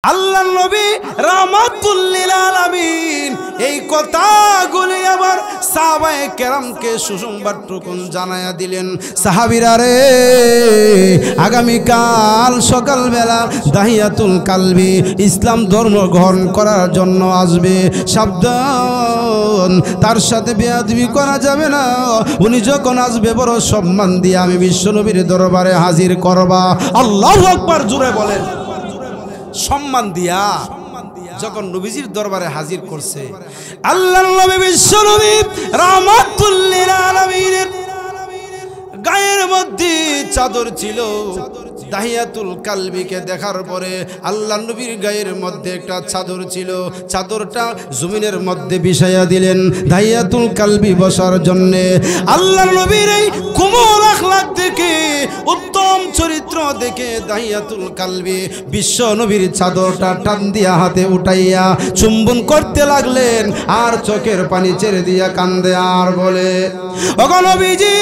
আল্লাহ নবী রাহমাতুল লিল আলামিন এই কথাগুলি আবার সাহাবায়ে কেরামকে সুসংবাদটুকু জানায়া দিলেন। সাহাবীরা রে, আগামীকাল সকালবেলা দাহিয়াতুল কালবি ইসলাম ধর্ম গ্রহণ করার জন্য আসবে, সাবধান, তার সাথে বেয়াদবি করা যাবে না। উনি যখন আসবে বড় সম্মান দিয়ে আমি বিশ্বনবীর দরবারে হাজির করবা। আল্লাহু আকবার, জোরে বলেন। সম্মান দিয়া যখন নবীজির দরবারে হাজির করছে, আল্লাহর নবী বিশ্বনবী রাহমাতুল লিল আলামিনের গায়ের মধ্যে চাদর ছিল। দাহিয়াতুল কালবিকে দেখার পরে আল্লাহর নবীর গায়ের মধ্যে একটা চাদর ছিল, চাদরটা জমিনের মধ্যে বিছাইয়া দিলেন দাহিয়াতুল কালবি বসার জন্য। আল্লাহর নবীর এই কোমল আখলাক দেখে, উত্তম চরিত্র দেখে দাহিয়াতুল কালবি বিশ্ব নবীর চাদরটা টান দিয়া হাতে উঠাইয়া চুম্বন করতে লাগলেন, আর চোখের পানি ছেড়ে দিয়া কান্দে আর বলে, ওগো নবীজি,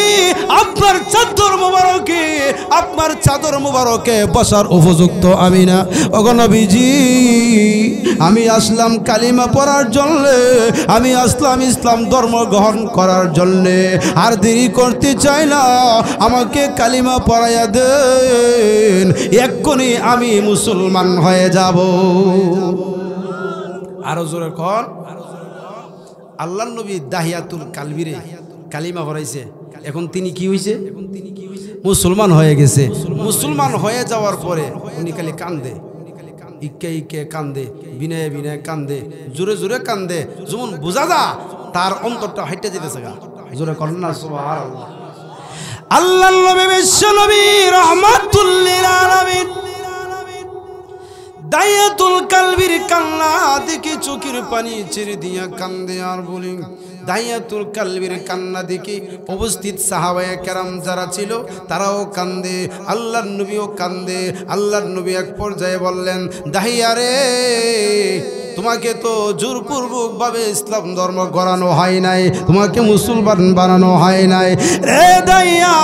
আপনার চাদর মুবারকে, আপনার চাদর মুবারকে বসার উপযুক্ত আমি না। ওগো নবীজি, আমি আসলাম কালিমা পড়ার জন্য, আমি আসলাম ইসলাম ধর্ম গ্রহণ করার জন্য, আর দেরি করতে চাই না, আমাকে কালিমা পড়াইয়া দেন, এক্ষুনি আমি মুসলমান হয়ে যাব। আরো জোরে কর। আল্লাহর নবী দাহিয়াতুল কালবিরে কালিমা পড়াইছে, এখন তিনি কি হইছে? মুসলমান হয়ে গেছে। মুসলমান হয়ে যাওয়ার পরে উনি খালি কান্দে, ইকে ইকে কান্দে, বিনয়ে বিনয়ে কান্দে, জোরে জোরে কান্দে, যেমন বোঝা যা তার অন্তরটা হাইটে যেতেছে গা। জোরে করেন না সুবহানাল্লাহ। আল্লাহর নবী বিশ্বনবী রাহমাতুল লিল আলামিন দাহিয়াতুল কালবির কান্না দেখে চোখের পানি ছেড়ে দিয়া কান্দে আর বলি, দাহিয়াতুল কালবির কান্না দেখে উপস্থিত সাহাবায়ে কেরাম যারা ছিল তারাও কান্দে, আল্লাহর নবীও কান্দে। আল্লাহর নবী এক পর্যায়ে বললেন, দাহিয়া রে, তোমাকে তো জোরপূর্বক ভাবে ইসলাম ধর্ম গড়ানো হয় নাই, তোমাকে মুসলমান বানানো হয় নাই রে দাইয়া,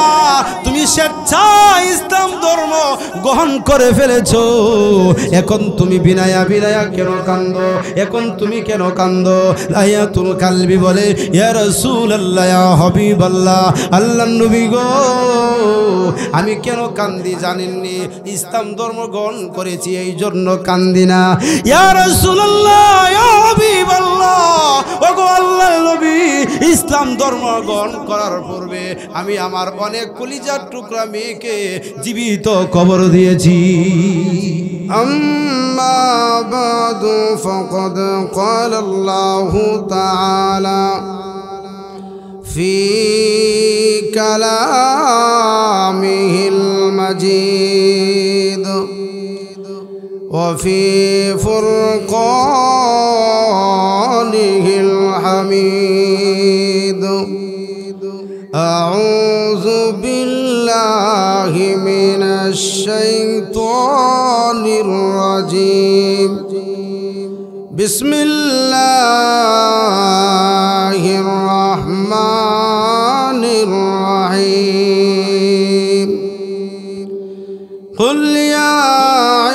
তুমি স্বেচ্ছায় ইসলাম ধর্ম গ্রহণ করে ফেলেছো, এখন তুমি বিনায়া বিনায়া কেন কান্দো? এখন তুমি কেন কান্দো? দাহিয়াতুল কালবি বলে, ইয়া রাসূলুল্লাহ, ইয়া হাবিবাল্লাহ, আল্লাহর নবী গো, আমি কেন কান্দি জানেননি? ইসলাম ধর্ম গ্রহণ করেছি এই জন্য কান্দি না। ইয়া রাসূলুল্লাহ, ইয়া হাবিবাল্লাহ, ওগো আল্লাহর নবী, ইসলাম ধর্ম গ্রহণ করার পূর্বে আমি আমার অনেক কলিজার টুকরা মেয়েকে জীবিত কবর দিয়েছি। আম্মা বাদু ফাকাদ ক্বালা আল্লাহু তাআলা ফি কালামিহিল মাজিদ وفي فرقانه الحميد أعوذ بالله من الشيطان الرجيم بسم الله الرحمن الرحيم قل يا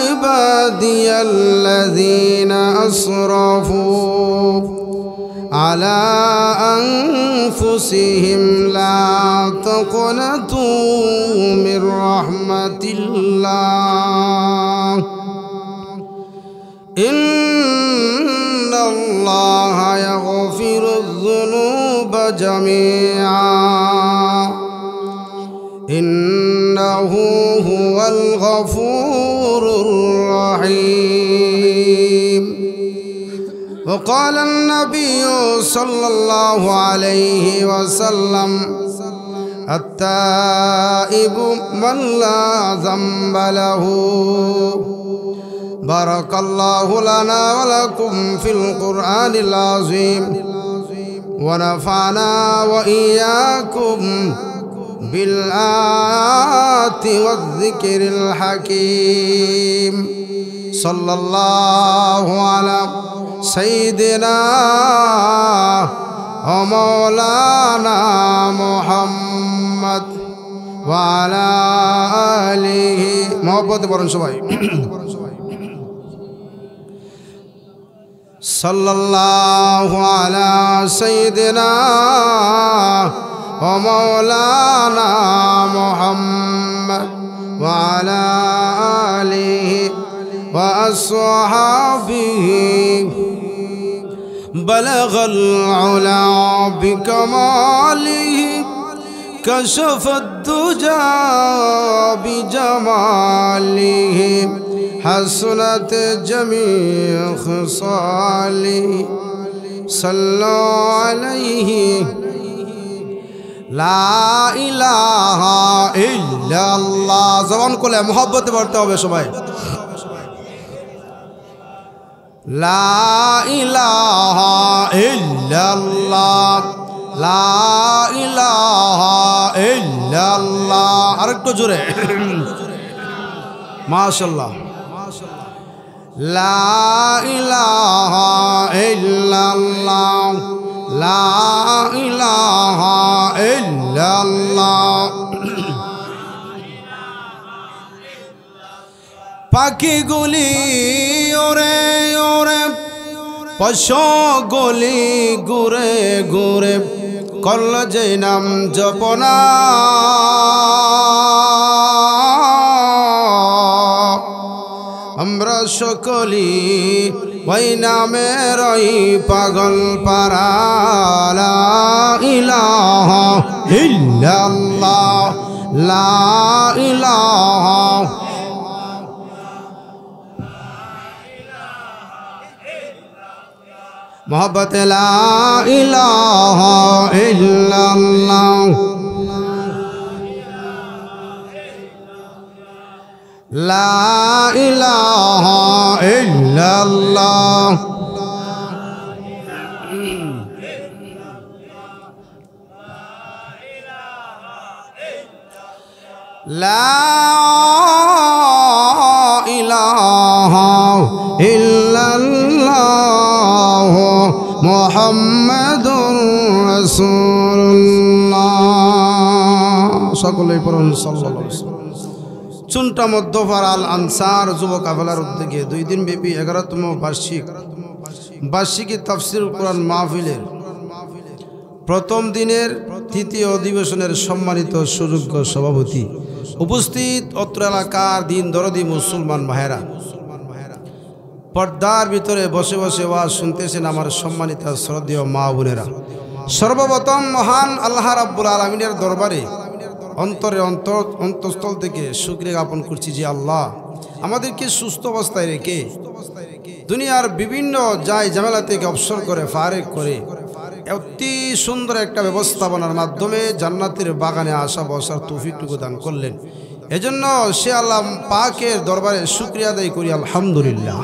عبادي الذين أسرفوا على أنفسهم لا تقنطوا من رحمة الله إن الله يغفر الذنوب جميعا إنه هو الغفور الرحيم. وقال النبي صلى الله عليه وسلم التائب من لا ذنب له. بارك الله لنا ولكم في القرآن العظيم ونفعنا وإياكم بالآيات والذكر الحكيم. صلى الله على سيدنا ومولانا محمد وعلى آله محبت برن সবাই সাল্লাল্লাহু আলা সাইয়্যিদিনা ওয়া মাওলানা মুহাম্মদ ওয়া আলা আলিহি ওয়া আসহাবিহি বালাগাল উলা বিকামালিহি কাশাফাদ দুজা বিজামালিহি حسنت جميع خصاله صلوا عليه لا إله إلا الله জবান খুলে মোহব্বতে পড়তে হবে সবাই লা ইলাহা ইল্লাল্লাহ লা ইলাহা ইল্লাল্লাহ আরেকটু জোরে মাশাআল্লাহ লা ইলাহা ইল্লাল্লাহ লা ইলাহা ইল্লাল্লাহ পাখিগুলি ওরে ওরে পশুগুলি ঘুরে ঘুরে করল যে নাম জপনা আমরা সকলি ওই নামের ওই পাগল পারা লা ইলাহা ইল্লাল্লাহ লা ইলাহা মোহব্বত লা ইলাহা ইল্লাল্লাহ লা ইলাহা ইল্লাল্লাহ লা ইলাহা ইল্লাল্লাহ মুহাম্মাদুর রাসূলুল্লাহ সকলেই পড়ুন সাল্লাল্লাহু আলাইহি ওয়াসাল্লাম চুনটা মধ্যপাড়া আল আনসার যুব কাফেলার উদ্যোগে 2 দিন ব্যাপী 11তম বার্ষিকী তাফসীর কোরআন মাহফিলের প্রথম দিনের তৃতীয় অধিবেশনের সম্মানিত সুযোগ্য সভাপতি উপস্থিত অত্র এলাকার দিন দরদি মুসলমান ভাইরা পর্দার ভিতরে বসে বসে ওয়াজ শুনতেছেন আমার সম্মানিত শ্রদ্ধেয় মা বোনেরা সর্বপ্রথম মহান আল্লাহ রাব্বুল আলামিনের দরবারে অন্তরে অন্তঃস্থল থেকে শুকরিয়া জ্ঞাপন করছি যে আল্লাহ আমাদেরকে সুস্থ অবস্থায় রেখে দুনিয়ার বিভিন্ন যায় ঝামেলা থেকে অবসর করে ফারেক করে অতি সুন্দর একটা ব্যবস্থাপনার মাধ্যমে জান্নাতের বাগানে আসা বসার তৌফিকটুকু দান করলেন এজন্য সে আল্লাহ পাকের দরবারে শুকরিয়া আদায় করি আলহামদুলিল্লাহ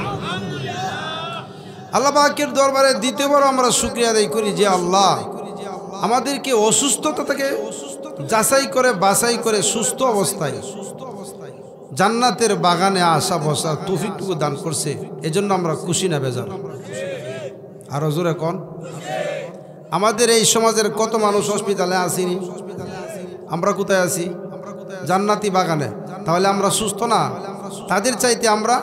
আল্লাহ পাকের দরবারে দ্বিতীয়বার আমরা শুকরিয়া আদায় করি যে আল্লাহ আমাদেরকে অসুস্থতা থেকে যাচাই করে বাছাই করে সুস্থ অবস্থায় জান্নাতের বাগানে আসা বসার তৌফিকটুকু দান করছে এজন্য আমরা খুশি না বেজার আরো জোরে কোন আমাদের এই সমাজের কত মানুষ হসপিটালে আসেনি আমরা কোথায় আছি জান্নাতি বাগানে তাহলে আমরা সুস্থ না তাদের চাইতে আমরা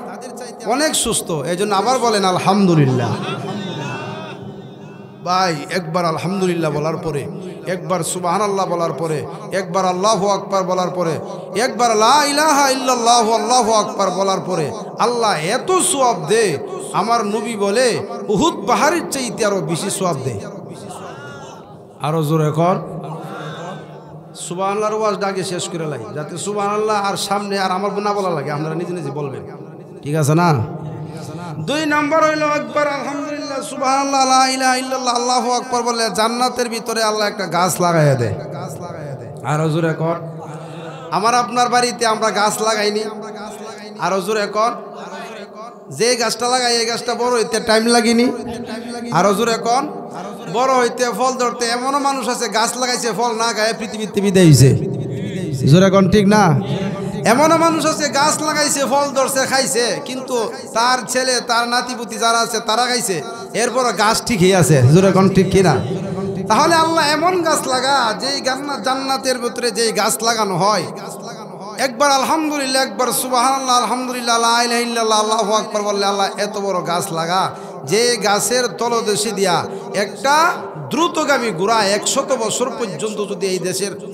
অনেক সুস্থ এজন্য আবার বলেন আলহামদুলিল্লাহ ভাই একবার আলহামদুলিল্লাহ বলার পরে একবার সুবহানাল্লাহ বলার পরে একবার আল্লাহু আকবার বলার পরে একবার লা ইলাহা ইল্লাল্লাহু আল্লাহু আকবার বলার পরে আল্লাহ এত সওয়াব দে আমার নবী বলে উহুদ পাহাড়ের চাইতে আরো বেশি সওয়াব দে আরো জোরে কর সুবহানাল্লাহর ওয়াজ ডাকে শেষ করে লাই যাতে সুবহানাল্লাহ আর সামনে আর আমার না বলা লাগে আপনারা নিজে নিজে বলবেন ঠিক আছে না 2 নাম্বার হইল একবার আলহামদুলিল্লাহ সুবহানাল্লাহ লা ইলাহা ইল্লাল্লাহ আল্লাহু আকবার বলে জান্নাতের ভিতরে আল্লাহ একটা গাছ লাগাইয়া দেয় আর জোরে কর আমার আপনার বাড়িতে আমরা গাছ লাগাইনি আর জোরে কর যে গাছটা লাগাই এই গাছটা বড় হইতে টাইম লাগেনি আর জোরে কর বড় হইতে ফল ধরতে এমনও মানুষ আছে গাছ লাগাইছে ফল না গায়ে পৃথিবীতে বিদায় হইছে জোরে কর ঠিক না এমনও মানুষ আছে গাছ লাগাইছে ফল ধরছে খাইছে কিন্তু তার ছেলে তার নাতিপুতি যারা আছে তারা খাইছে এরপর গাছ ঠিকই আছে জোরে কোন ঠিক কিনা তাহলে আল্লাহ এমন গাছ লাগা যেই জান্নাতের ভিতরে যেই গাছ লাগানো হয় একবার আলহামদুলিল্লাহ একবার সুবহানাল্লাহ আলহামদুলিল্লাহ লা ইলাহা ইল্লাল্লাহ আল্লাহু আকবার বললে আল্লাহ এত বড় গাছ লাগা যে গাছের তলদেশে দিয়া একটা দ্রুতগামী ঘোড়া 100 বছর পর্যন্ত যদি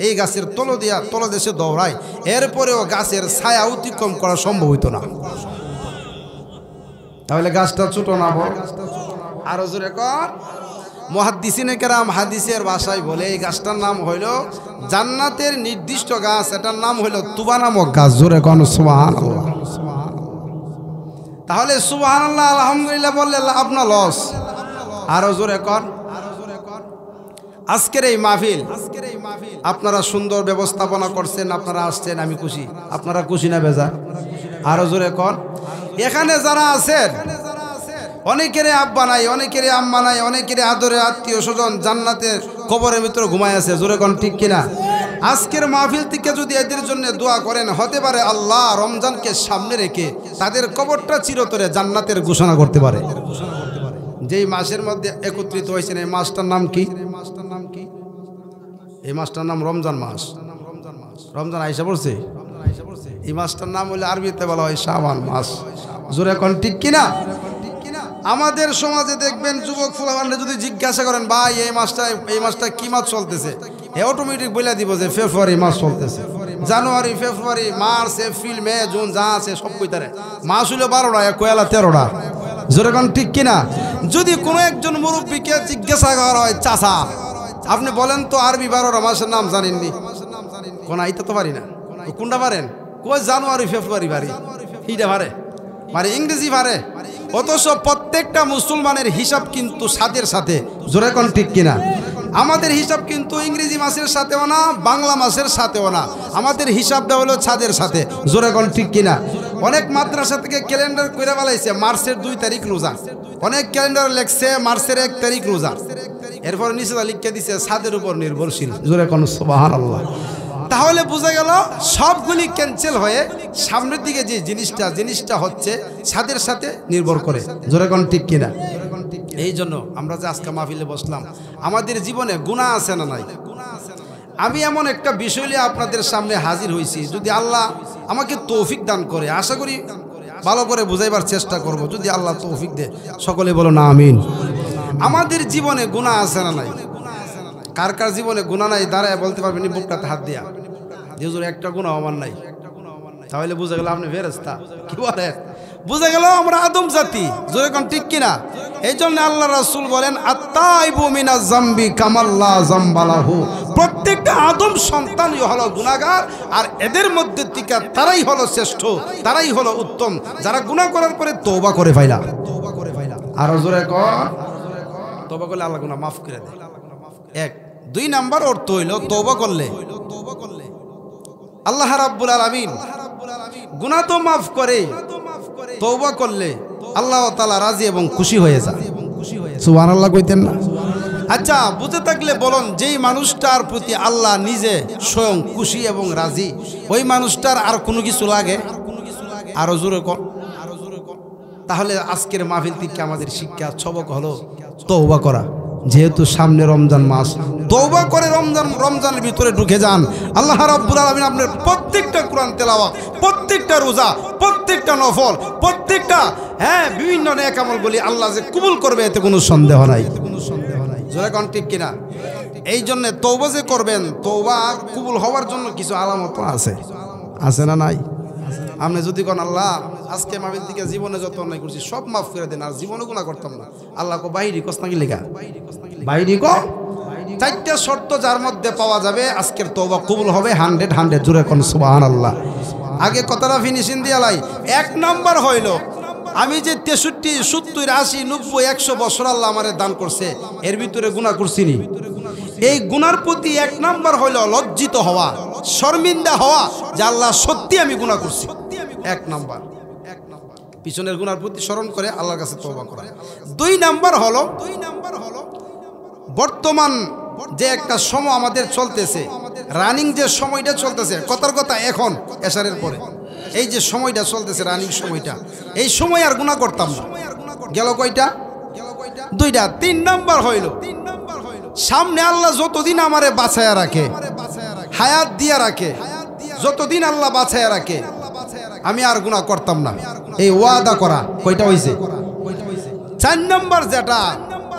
এই গাছের তলদেশে দৌড়ায়, এরপরেও গাছের ছায়া অতিক্রম করা সম্ভব হইতো না। তাহলে গাছটা ছোট না বড়? আরো জোরে কর। মুহাদ্দিসিনে কেরাম হাদিসের ভাষায় বলে এই গাছটার নাম হইল জান্নাতের নির্দিষ্ট গাছ, এটার নাম হইল তুবা নামক গাছ। জোরে কোন সুবহানাল্লাহ। তাহলে সুবহানাল্লাহ আলহামদুলিল্লাহ বললে লাভ না লস? আরো জোরে কর। আজকের এই মাহফিল আপনারা সুন্দর ব্যবস্থাপনা করছেন, আপনারা আসছেন, আমি খুশি। আপনারা খুশি না বেজার? আরো জোরে কর। এখানে যারা আছেন অনেকেরই আব্বা নাই, অনেকেরই আম্মা নাই, অনেকেরই আদরের আত্মীয় স্বজন জান্নাতের কবরের ভিতরে ঘুমায় আছে। জোরে কোন ঠিক কিনা? আজকের মাহফিল থেকে যদি এদের জন্য দোয়া করেন, হতে পারে আল্লাহ রমজানকে সামনে রেখে তাদের কবরটা চিরতরে জান্নাতের ঘোষণা করতে পারে। যেই মাসের মধ্যে একত্রিত হয়েছেন এই মাসটার নাম কি? এই মাসটার নাম রমজান মাস। রমজান আইসা পড়ছে। এই মাসটার নাম হলে আরবিতে বলা হয় শাবান মাস। জোরে কোন ঠিক কিনা? আমাদের সমাজে দেখবেন যুবক ফুলাবানরা যদি জিজ্ঞাসা করেন ভাই এই মাসটা কি মাস চলতেছে, অটোমেটিক বলে দিব যে ফেব্রুয়ারি মাস চলতেছে। জানুয়ারি, ফেব্রুয়ারি, মার্চ, এপ্রিল, মে, জুন যা আছে সব কইতারে মাস হইল 12টা, কয়লা 13টা। জোরে কোন ঠিক কিনা? যদি কোনো একজন মুরব্বীকে জিজ্ঞাসা করা হয় চাচা আপনি বলেন তো আরবি 12টা মাসের নাম জানেননি? কোন আইতে তো পারি না। কোনটা পারেন? কই জানুয়ারি ফেব্রুয়ারি পারি, এইটা পারে, মানে ইংরেজি পারে। অথচ প্রত্যেকটা মুসলমানের হিসাব কিন্তু সাদের সাথে। জোরে কোন ঠিক কিনা? আমাদের হিসাব কিন্তু ইংরেজি মাসের সাথেও না, বাংলা মাসের সাথেও না, আমাদের হিসাবটা হলো ছাদের সাথে। জোরে কোন ঠিক কিনা? অনেক মাদ্রাসা থেকে ক্যালেন্ডার করে বলাইছে মার্চের 2 তারিখ রোজা, অনেক ক্যালেন্ডার লেখছে মার্চের 1 তারিখ রোজা, এরপর নিচে লিখে দিছে ছাদের উপর নির্ভরশীল। জোরে কোন সুবহানাল্লাহ। তাহলে বোঝা গেল সবগুলি ক্যান্সেল হয়ে সামনের দিকে যে জিনিসটা হচ্ছে ছাদের সাথে নির্ভর করে। জোরে কোন ঠিক কিনা? এই জন্য আমরা যে আজকে মাহফিলে বসলাম, আমাদের জীবনে গুনাহ আছে না নাই? আমি এমন একটা বিষয় নিয়ে আপনাদের সামনে হাজির হয়েছি, যদি আল্লাহ আমাকে তৌফিক দান করে আশা করি ভালো করে বুঝাইবার চেষ্টা করব, যদি আল্লাহ তৌফিক দেয়। সকলে বলো না আমিন। আমাদের জীবনে গুনাহ আছে না নাই? কার কার জীবনে গুনাহ নাই দাঁড়ায় বলতে পারবেন বুকটাতে হাত দিয়া যে হুজুর একটা গুনাহ আমার নাই? তাহলে বুঝা গেল আপনি ফেরেশতা। কি বলেন? বুঝা গেল আমরা আদম জাতি। জোরে কোন ঠিক কিনা? এই জন্য আল্লাহ রাসূল বলেন আত-তাইবু মিনাজ যামবি কামাল্লা যামবালাহু। প্রত্যেকটা আদম সন্তানই হলো গুনাহগার, আর এদের মধ্যে থেকে তারাই হলো শ্রেষ্ঠ, তারাই হলো উত্তম যারা গুনাহ করার পরে তওবা করে ফাইলা। আর জোরে কর, তওবা করলে আল্লাহ গুনাহ মাফ করে দেয়। 1 2 নাম্বার অর্থ হইল তওবা করলে আল্লাহ রাব্বুল আলামিন গুনাহ তো মাফ করে, তওবা করলে আল্লাহ তাআলা রাজি এবং খুশি হয়ে যায়। সুবহানাল্লাহ কইতেন না? আচ্ছা বুঝে থাকলে বলুন, যেই মানুষটার প্রতি আল্লাহ নিজে স্বয়ং খুশি এবং রাজি, ওই মানুষটার আর কোনো কিছু লাগে? আরো জোরে কর। তাহলে আজকের মাহফিল থেকে আমাদের শিক্ষা সবক হলো তওবা করা। যেহেতু সামনে রমজান মাস, তওবা করে রমজানের ভিতরে ঢুকে যান। আল্লাহ রাব্বুল আলামিন আপনার প্রত্যেকটা কোরআন তেলাওয়াত, প্রত্যেকটা রোজা, প্রত্যেকটা নফল, প্রত্যেকটা বিভিন্ন নেক আমল বলি আল্লাহ যে কবুল করবে, এতে কোনো সন্দেহ নাই। জোরে কোন ঠিক কিনা? এই জন্য তওবা যে করবেন, তওবা কবুল হওয়ার জন্য কিছু আলামত আছে না নাই? আপনি যদি কোন আল্লাহ আজকে মাহফিল থেকে জীবনে যত অন্যায় করছি সব মাফ করে দেন, আর জীবনে গুনাহ করতাম না, আল্লাহ কো বাইরি কস নাকি লেখা বাইরি কো 4টা শর্ত যার মধ্যে পাওয়া যাবে আজকের তওবা কবুল হবে 100। জোরে কোন সুবহানাল্লাহ। আগে কথাটা ফিনিশিং দিয়ে লাই। 1 নাম্বার হইল আমি যে 63 70 80 90 100 বছর আল্লাহ আমারে দান করছে, এর ভিতরে গুনাহ করছিনি। এই গুনার প্রতি 1 নাম্বার হইল লজ্জিত হওয়া, শর্মিন্দা হওয়া যে আল্লাহ সত্যি আমি গুনাহ করছি। 1 নাম্বার পিছনের গুনার প্রতি স্মরণ করে আল্লাহর কাছে তওবা করা। 2 নাম্বার হলো বর্তমান যে একটা সময় আমাদের চলতেছে, রানিং যে সময়টা চলতেছে, কথার কথা এখন এশারের পরে এই যে সময়টা চলতেছে, রানিং সময়টা, এই সময় আর গুনাহ করতাম না। গেল কয়টা? 2টা। 3 নাম্বার হইল সামনে আল্লাহ যতদিন আমারে বাঁচায়া রাখে, হায়াত দিয়া রাখে, যতদিন আল্লাহ বাঁচায়া রাখে আমি আর গুনাহ করতাম না। এই ওয়াদা করা কয়টা হইছে? 4 নম্বর যেটা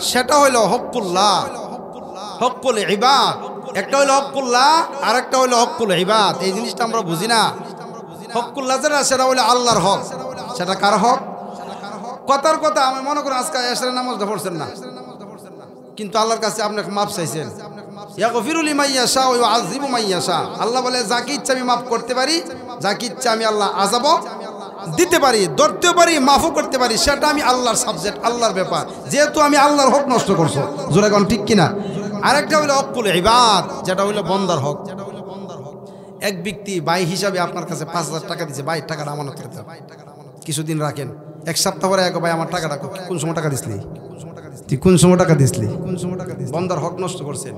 সেটা হলো হকুল্লাহ, হকুল ইবাদ। একটা হলো হকুল্লাহ আর একটা হলো হকুল ইবাদ। এই জিনিসটা আমরা বুঝি না। হকুল্লাহ যেটা সেটা হলো আল্লাহর হক। সেটা কার হক? কথার কথা আমি মনে করি আজকে এশারের নামাজটা পড়ছেন না, কিন্তু আল্লাহর কাছে আপনি মাপ চাইছেন। ইয়াগফিরু লিমান ইয়াশা ওয়া ইউআযযিবু মান ইয়াশা। আল্লাহ বলে যাকে ইচ্ছা আমি মাফ করতে পারি, যাকে ইচ্ছা আমি আল্লাহ আযাবও দিতে পারি, ধরতেও পারি, মাফও করতে পারি। সেটা আমি আল্লাহর সাবজেক্ট, আল্লাহর ব্যাপার। যেহেতু আমি আল্লাহর হক নষ্ট করছো, জোরে কোন ঠিক কিনা? আরেকটা হলো হকুল ইবাদ, যেটা হলো বান্দার হক। এক ব্যক্তি ভাই হিসাবে আপনার কাছে 5000 টাকা দিয়েছে, ভাই টাকাটা আমানত করতে হবে, কিছুদিন রাখেন। 1 সপ্তাহ পরে এক ভাই আমার টাকাটা কোন সময় টাকা দিসলি, তুই কোন সময় টাকা দিসলি? বান্দার হক নষ্ট করছেন।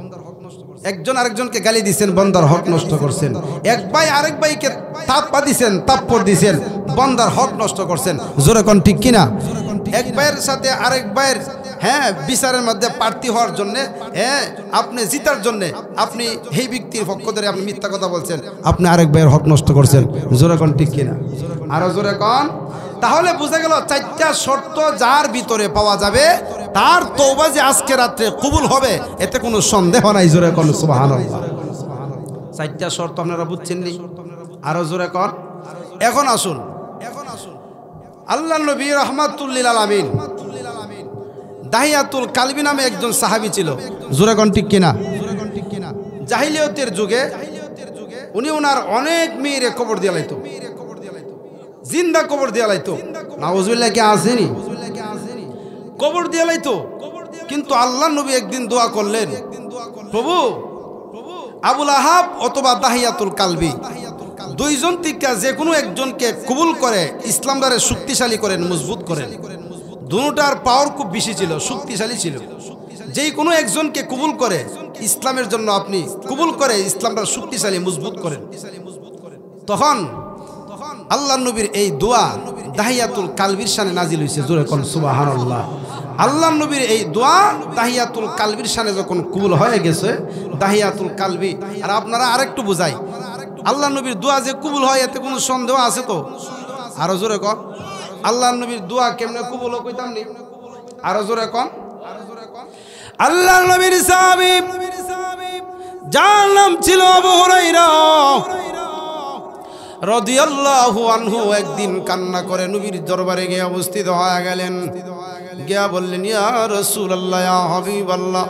একজন আরেকজনকে গালি দিচ্ছেন, বান্দার হক নষ্ট করছেন। এক ভাই আরেক ভাইকে থাপ্পা দিচ্ছেন, থাপ্পড় দিচ্ছেন, বান্দার হক নষ্ট করছেন। জোরে কোন ঠিক কিনা? এক ভাইয়ের সাথে আরেক ভাইয়ের বিচারের মধ্যে প্রার্থী হওয়ার জন্য, আপনি জিতার জন্য আপনি এই ব্যক্তির পক্ষ ধরে আপনি মিথ্যা কথা বলছেন, আপনি আরেক ভাইয়ের হক নষ্ট করছেন। জোরে কোন ঠিক কিনা? আরো জোরে কোন। তাহলে বোঝা গেল 4টা শর্ত যার ভিতরে পাওয়া যাবে তার তওবা যে আজকে রাতে কবুল হবে, এতে কোনো সন্দেহ নাই। জোরে কোন সুবহানাল্লাহ। 4টা শর্ত আপনারা বুঝছেন নি? আরো জোরে কোন। এখন আসুন, আল্লাহ নবী রাহমাতুল লিল আলামিন দাহিয়াতুল কালবি নামে একজন সাহাবী ছিল। জোরে কোন ঠিক কিনা? জাহিলিয়তের যুগে উনি ওনার অনেক মেয়েরে কবর দিয়ে লাইতো, জিন্দা কবর দিয়ে লাইতো। নাউজুবিল্লাহ কি আসেনি? কবর দিয়ে লাইতো। কিন্তু আল্লাহ নবী একদিন দোয়া করলেন, প্রভু আবুল আহাব অথবা দাহিয়াতুল কালবি দুইজন থেকে যে কোনো একজনকে কবুল করে ইসলাম দ্বারে শক্তিশালী করেন, মজবুত করেন। দুটার পাওয়ার খুব বেশি ছিল, শক্তিশালী ছিল। যেই কোনো একজনকে কবুল করে ইসলামের জন্য, আপনি কবুল করে ইসলামটা শক্তিশালী মজবুত করেন। তখন আল্লাহ নবীর এই দোয়া দাহিয়াতুল কালবির শানে নাজিল হয়েছে। জোরে কোন সুবহানাল্লাহ। আল্লাহ নবীর এই দোয়া দাহিয়াতুল কালবির শানে যখন কবুল হয়ে গেছে, দাহিয়াতুল কালবি। আর আপনারা আরেকটু বুঝাই, আল্লাহ নবীর দোয়া যে কবুল হয় এতে কোনো সন্দেহ আছে তো? আরো জোরে কন। আল্লাহ নবীর দোয়া কেমনে কবুল হয় কইতাম নি? আরো জোরে কন। আল্লাহ নবীর সাহাবী যার নাম ছিল আবু হুরায়রা রাদিয়াল্লাহু আনহু একদিন কান্না করে নবীর দরবারে গিয়ে উপস্থিত হয়ে গেলেন। গিয়া বললেন, ইয়া রাসূলুল্লাহ, ইয়া হাবিবাল্লাহ,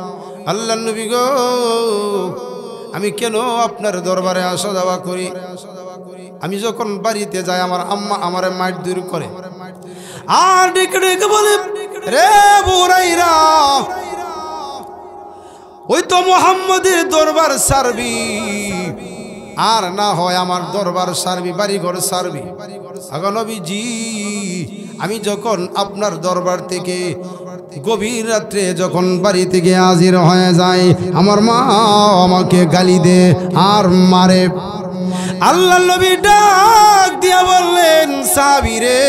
আল্লাহ নবী গো, আমি কেন আপনার দরবারে আসা যাওয়া করি? আমি যখন বাড়িতে যাই আমার আম্মা আমারে মাইট দূর করে, আর ডেকে ডেকে বলে, রে আবু হুরায়রা, ওই তো মুহাম্মদের দরবার সারবি, আর না হয় আমার দরবার সারবি, বাড়ি ঘর সারবি। আগো নবীজি, আমি যখন আপনার দরবার থেকে গভীর রাত্রে যখন বাড়ি থেকে হাজির হয়ে যায়, আমার মা আমাকে গালি দে আর মারে। আল্লাহ নবী ডাক দিয়া বললেন, সাহাবী রে,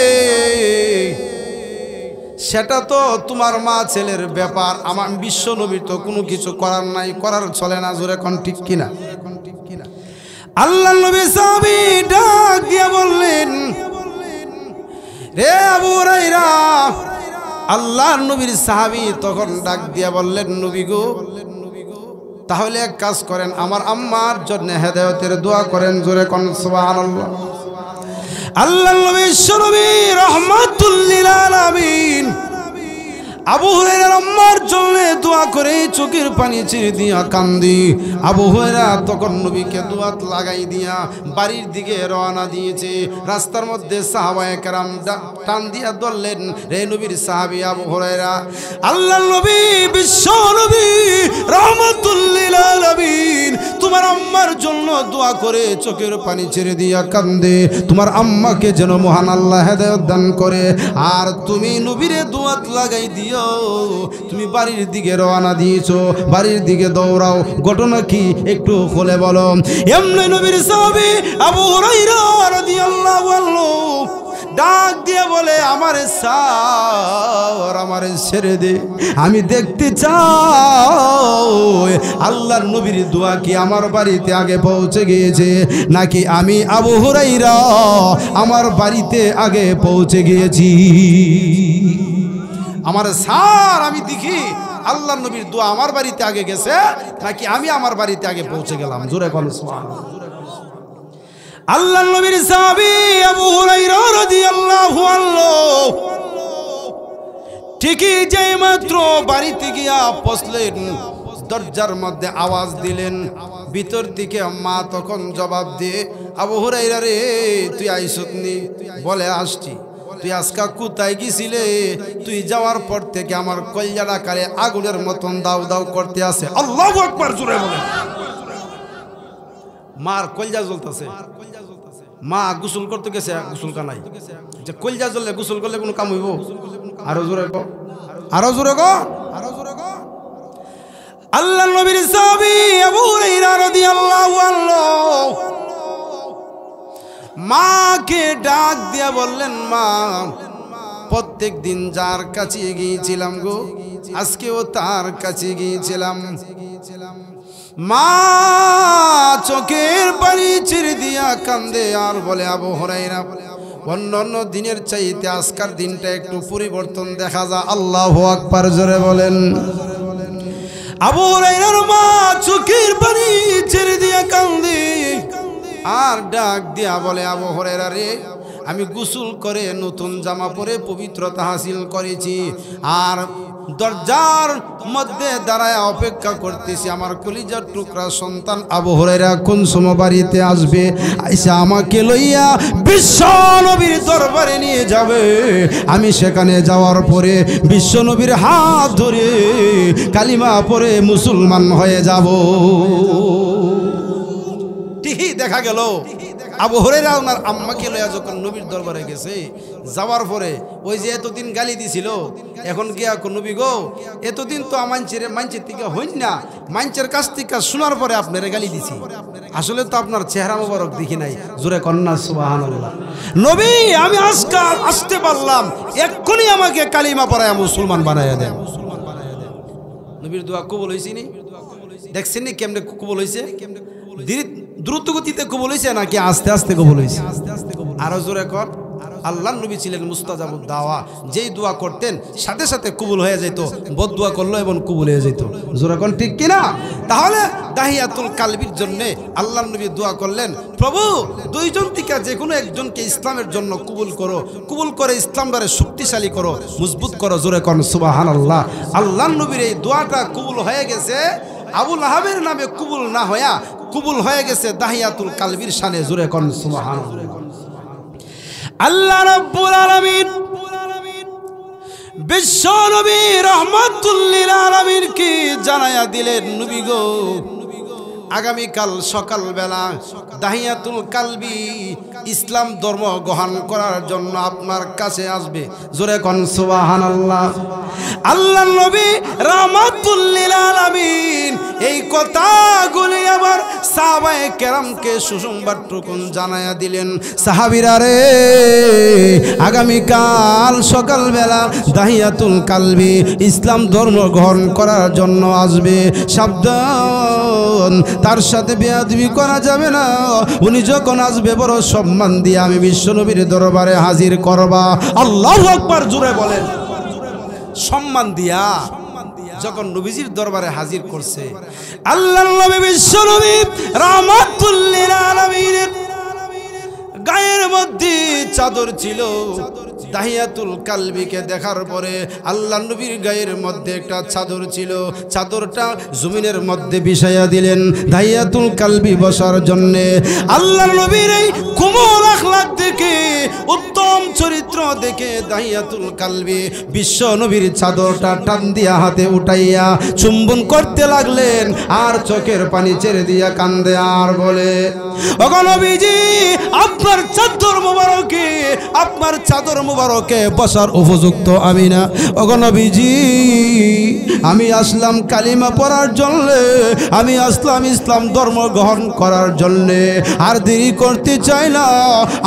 সেটা তো তোমার মা ছেলের ব্যাপার, আমার বিশ্ব নবীর তো কোনো কিছু করার নাই, করার চলে না। জোরে কোন ঠিক কিনা? আল্লাহ নবী সাহাবী ডাক দিয়া বললেন, রে আবু হুরায়রা, আল্লাহ নবীর সাহাবী তখন ডাক দিয়া বললেন, নবী গো, তাহলে এক কাজ করেন, আমার আম্মার জন্য হেদায়েতের দোয়া করেন। জোরে কোন সুবহানাল্লাহ। আল্লাহ নবী বিশ্বনবী রাহমাতুল লিল আলামিন আবু হুরায়রার আম্মার জন্য দোয়া করে চোখের পানি ছেড়ে দিয়া কান্দি। আবু হুরায়রা তখন নবীকে দোয়াত লাগাই দিয়া বাড়ির দিকে রওনা দিয়েছে। রাস্তার মধ্যে সাহাবায়ে কেরাম টান দিয়া ধরলেন, রে নবীর সাহাবী আবু হুরায়রা, আল্লাহ নবী বিশ্ব নবী রাহমাতুল লিল আলামিন তোমার আম্মার জন্য দোয়া করে চোখের পানি ছেড়ে দিয়া কান্দে। তোমার আম্মাকে যেন মহান আল্লাহ হেদায়েত দান করে। আর তুমি নবীরে দোয়াত লাগাই দিও, তুমি বাড়ির দিকে রওনা দিয়েছো, বাড়ির দিকে দৌড়াও। ঘটনা কি একটু খুলে বলো। এমনি নবীর সাহাবী আবু হুরায়রা রাদিয়াল্লাহু আনহু ডাক দিয়ে বলে, আমারে সার, আমারে ছেড়ে দে, আমি দেখতে চাই আল্লাহর নবীর দোয়া কি আমার বাড়িতে আগে পৌঁছে গিয়েছে, নাকি আমি আবু হুরায়রা আমার বাড়িতে আগে পৌঁছে গিয়েছি। আমার স্যার আমি দেখি আল্লাহ নবীর দোয়া আমার বাড়িতে আগে গেছে নাকি আমি আমার বাড়িতে আগে পৌঁছে গেলাম। জোরে বলেন সুবহানাল্লাহ। আল্লাহ নবীর সাহাবী আবু হুরায়রা রাদিয়াল্লাহু আনহু ঠিকই যেই মাত্র বাড়িতে গিয়া পৌঁছলেন, দরজার মধ্যে আওয়াজ দিলেন, ভিতর থেকে মা তখন জবাব দিয়ে, আবু হুরায়রা রে তুই আইছত নি? বলে আসছি। তুই আজকা কোথায় গেছিলে? তুই যাওয়ার পর থেকে আমার কলিজাটা কালে আগুনের মতন দাউ দাউ করতে আছে। আল্লাহু আকবার জোরে বলেন। মার কলিজা জ্বলতেছে। মা গোসল করতে গেছে, গোসল কানাই যে কলিজা জ্বললে গোসল করলে কোনো কাম হইব? আরো জোরে কো, আরো জোরে কো, আরো জোরে কো। আল্লাহ নবীর সাহাবী আবু হুরায়রা রাদিয়াল্লাহু আনহু মাকে ডাক দিয়া বললেন, মা প্রত্যেক দিন যার কাছে গিয়েছিলাম গো, আজকেও তার কাছে গিয়েছিলাম। মা চোখের পানি ছেড়ে দিয়া কান্দে আর বলে, আবু হুরায়রা অন্যান্য দিনের চাইতে আজকের দিনটা একটু পরিবর্তন দেখা যায়। আল্লাহু আকবার জোরে বলেন। আবু হুরায়রার মা চোখের পানি ছেড়ে দিয়া কান্দে আর ডাক দিয়া বলে, আবু হুরায়রা রে আমি গোসল করে নতুন জামা পরে পবিত্রতা হাসিল করেছি আর দরজার মধ্যে দাঁড়ায় অপেক্ষা করতেছি আমার কলিজার টুকরা সন্তান আবু হুরায়রা কোন সময় বাড়িতে আসবে, আইসা আমাকে লইয়া বিশ্ব নবীর দরবারে নিয়ে যাবে। আমি সেখানে যাওয়ার পরে বিশ্ব নবীর হাত ধরে কালিমা পড়ে মুসলমান হয়ে যাব। ঠিকই দেখা গেল আবু হুরায়রা ওনার আম্মাকে লইয়া যখন নবীর দরবারে গেছে, যাওয়ার পরে ওই যে এতদিন গালি দিছিল, এখন গিয়া নবী গো এতদিন তো মাঞ্চের থেকে হইন না, মাঞ্চের কাছ থেকে শোনার পরে আপনারা গালি দিছি, আসলে তো আপনার চেহারা মোবারক দেখি নাই। জোরে কন্যা সুবহানাল্লাহ। নবী আমি আজকাল আসতে পারলাম, এক্ষুনি আমাকে কালিমা পড়ায় মুসলমান বানাইয়া দেন। নবীর দোয়া কবুল হয়েছে নি? দেখছেন নি কেমনে কবুল হয়েছে? দ্রুত গতিতে কবুল হয়েছে নাকি আস্তে আস্তে কবুল হয়েছে? আরো জোরে কর। আল্লাহ নবী ছিলেন মুস্তাজাবুদ দাওয়া, যেই দোয়া করতেন সাথে সাথে কবুল হয়ে যেত, বদ দোয়া করলো এবং কবুল হয়ে যেত। জোরে কর ঠিক কিনা? তাহলে দাহিয়াতুল কালবির জন্য আল্লাহ নবী দোয়া করলেন, প্রভু দুইজন থেকে যে কোনো একজনকে ইসলামের জন্য কবুল করো, কবুল করে ইসলামটারে শক্তিশালী করো, মজবুত করো। জোরে কর সুবহানাল্লাহ। আল্লাহ নবীর এই দোয়াটা কবুল হয়ে গেছে, আবু লাহাবের নামে কবুল না হইয়া কবুল হয়ে গেছে দাহিয়াতুল কালবির শানে। জোরে কর সুবহানাল্লাহ। আল্লাহ রাব্বুল আলামিন বিশ্ব নবী রাহমাতুল লিল আলামিন কি জানায়া দিলেন, নবী গো আগামীকাল সকালবেলা দাহিয়াতুল কালবি ইসলাম ধর্ম গ্রহণ করার জন্য আপনার কাছে আসবে। জোরে কোন সুবহানাল্লাহ। আল্লাহ নবী রাহমাতুল লিল আলামিন এই কথাগুলি আবার সাহাবায়ে কেরামকে সুসংবাদটুকু জানায়া দিলেন, সাহাবীরা রে আগামীকাল সকালবেলা দাহিয়াতুল কালবি ইসলাম ধর্ম গ্রহণ করার জন্য আসবে, সাবধান তার সাথে বেয়াদবি করা যাবে না। উনি যখন আসবে বড় সম্মান দিয়ে আমি বিশ্বনবীর দরবারে হাজির করবা। আল্লাহু আকবার জোরে বলেন। সম্মান দিয়া যখন নবীজির দরবারে হাজির করছে, আল্লাহর নবী বিশ্বনবী রাহমাতুল লিল আলামিনের গায়ের মধ্যে চাদর ছিল। দাহিয়াতুল কালবিকে দেখার পরে আল্লাহ নবীর গায়ের মধ্যে একটা চাদর ছিল, চাদরটা জমিনের মধ্যে বিছাইয়া দিলেন দাহিয়াতুল কালবি বসার জন্যে। আল্লাহ নবীর এই কোমল আখলাক দেখে, উত্তম চরিত্র দেখে দাহিয়াতুল কালবি বিশ্ব নবীর চাদরটা টান দিয়া হাতে উঠাইয়া চুম্বন করতে লাগলেন আর চোখের পানি ছেড়ে দিয়া কান্দে আর বলে, ওগো নবীজি আপনার চাদর মোবারকে, আপনার চাদর মোবারকে বসার উপযুক্ত আমি না। ওগো নবীজি আমি আসলাম কালিমা পড়ার জন্যে, আমি আসলাম ইসলাম ধর্ম গ্রহণ করার জন্যে, আর দেরি করতে চাই না,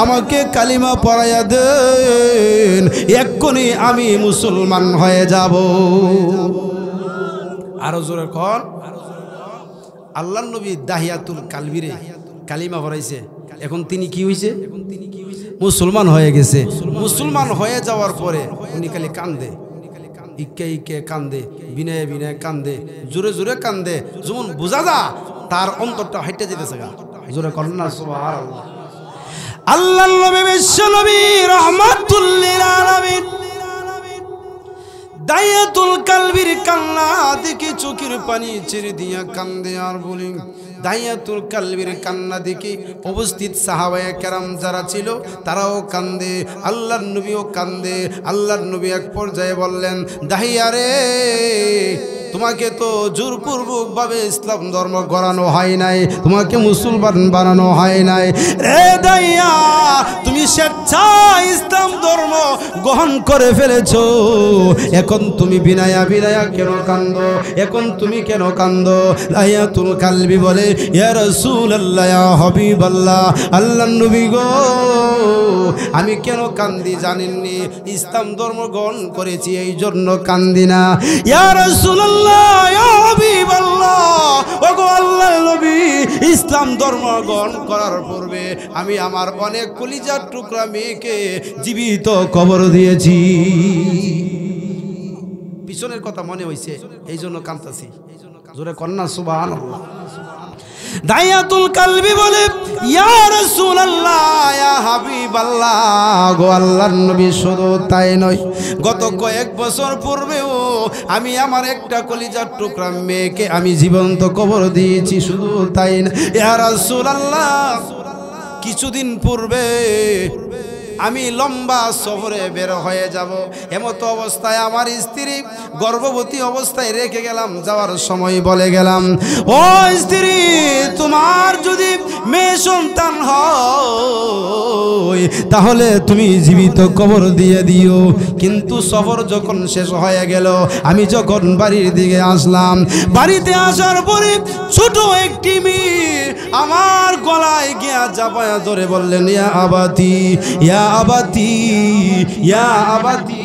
আমাকে কালিমা পড়াইয়া দেন, এক্ষুনি আমি মুসলমান হয়ে যাব। আরো জোরে কর। আল্লাহ নবী দাহিয়াতুল কালবিরে কালিমা পড়াইছে, এখন তিনি কি হয়েছে? মুসলমান হয়ে গেছে। মুসলমান হয়ে যাওয়ার পরে উনি খালি কান্দে, ইকে ইকে কান্দে, বিনয়ে বিনয়ে কান্দে, জোরে জোরে কান্দে, যেমন বোঝা যা তার অন্তরটা হাইটে যেতেছে গা। জোরে করেন না সুবহানাল্লাহ। আল্লাহর নবী বিশ্ব নবী রাহমাতুল লিল আলামিন দায়াতুল কালবির কান্না দেখে চোখের পানি ছেড়ে দিয়া কান্দে আর বলি, দায়াতুল কালবির কান্না দেখে উপস্থিত সাহাবায়ে কেরাম যারা ছিল তারাও কান্দে, আল্লাহর নবীও কান্দে। আল্লাহর নবী এক পর্যায়ে বললেন, দাহিয়া রে, তোমাকে তো জোরপূর্বক ভাবে ইসলাম ধর্ম গড়ানো হয় নাই, তোমাকে মুসলমান বানানো হয় নাই রে দাইয়া, তুমি স্বেচ্ছায় ইসলাম ধর্ম গ্রহণ করে ফেলেছো। এখন তুমি বিনায়া বিনায়া কেন কান্দো? এখন তুমি কেন কান্দো? দায়াতুল কালবি বলে, ইয়া রাসূলুল্লাহ, ইয়া হাবিবাল্লাহ, আল্লাহর নবী গো, আমি কেন কান্দি জানেননি? ইসলাম ধর্ম গ্রহণ করেছি এই জন্য কান্দি না। ইয়া রাসূলুল্লাহ, ইয়া হাবিবাল্লাহ, ওগো আল্লাহর নবী, ইসলাম ধর্ম গ্রহণ করার পূর্বে আমি আমার অনেক কলিজার টুকরা মেয়েকে জীবিত কবর দিয়েছি। পিছনের কথা মনে হইছে এই জন্য কাঁদতেছি। জোরে কন্যা সুবহানাল্লাহ। দায়াতুল কালবি বলে, ইয়া রাসূলুল্লাহ, ইয়া হাবিবাল্লাহ, গো আল্লাহর নবী, শুধু তাই নয়, গত কয়েক বছর পূর্বেও আমি আমার একটা কলিজার টুকরা মেয়েকে আমি জীবন্ত কবর দিয়েছি। শুধু তাই না, ইয়া রাসূলুল্লাহ, কিছুদিন পূর্বে আমি লম্বা সফরে বের হয়ে যাব, এমত অবস্থায় আমার স্ত্রী গর্ভবতী অবস্থায় রেখে গেলাম। যাওয়ার সময় বলে গেলাম, ও স্ত্রী, তোমার যদি মেয়ে সন্তান হয় তাহলে তুমি জীবিত কবর দিয়ে দিও। কিন্তু সফর যখন শেষ হয়ে গেল, আমি যখন বাড়ির দিকে আসলাম, বাড়িতে আসার পরে ছোট একটি মেয়ে আমার গলায় গিয়া চাপায়া ধরে বললেন, ইয়া আবাতি, ইয়া আবাতি, ইয়া আবাতি,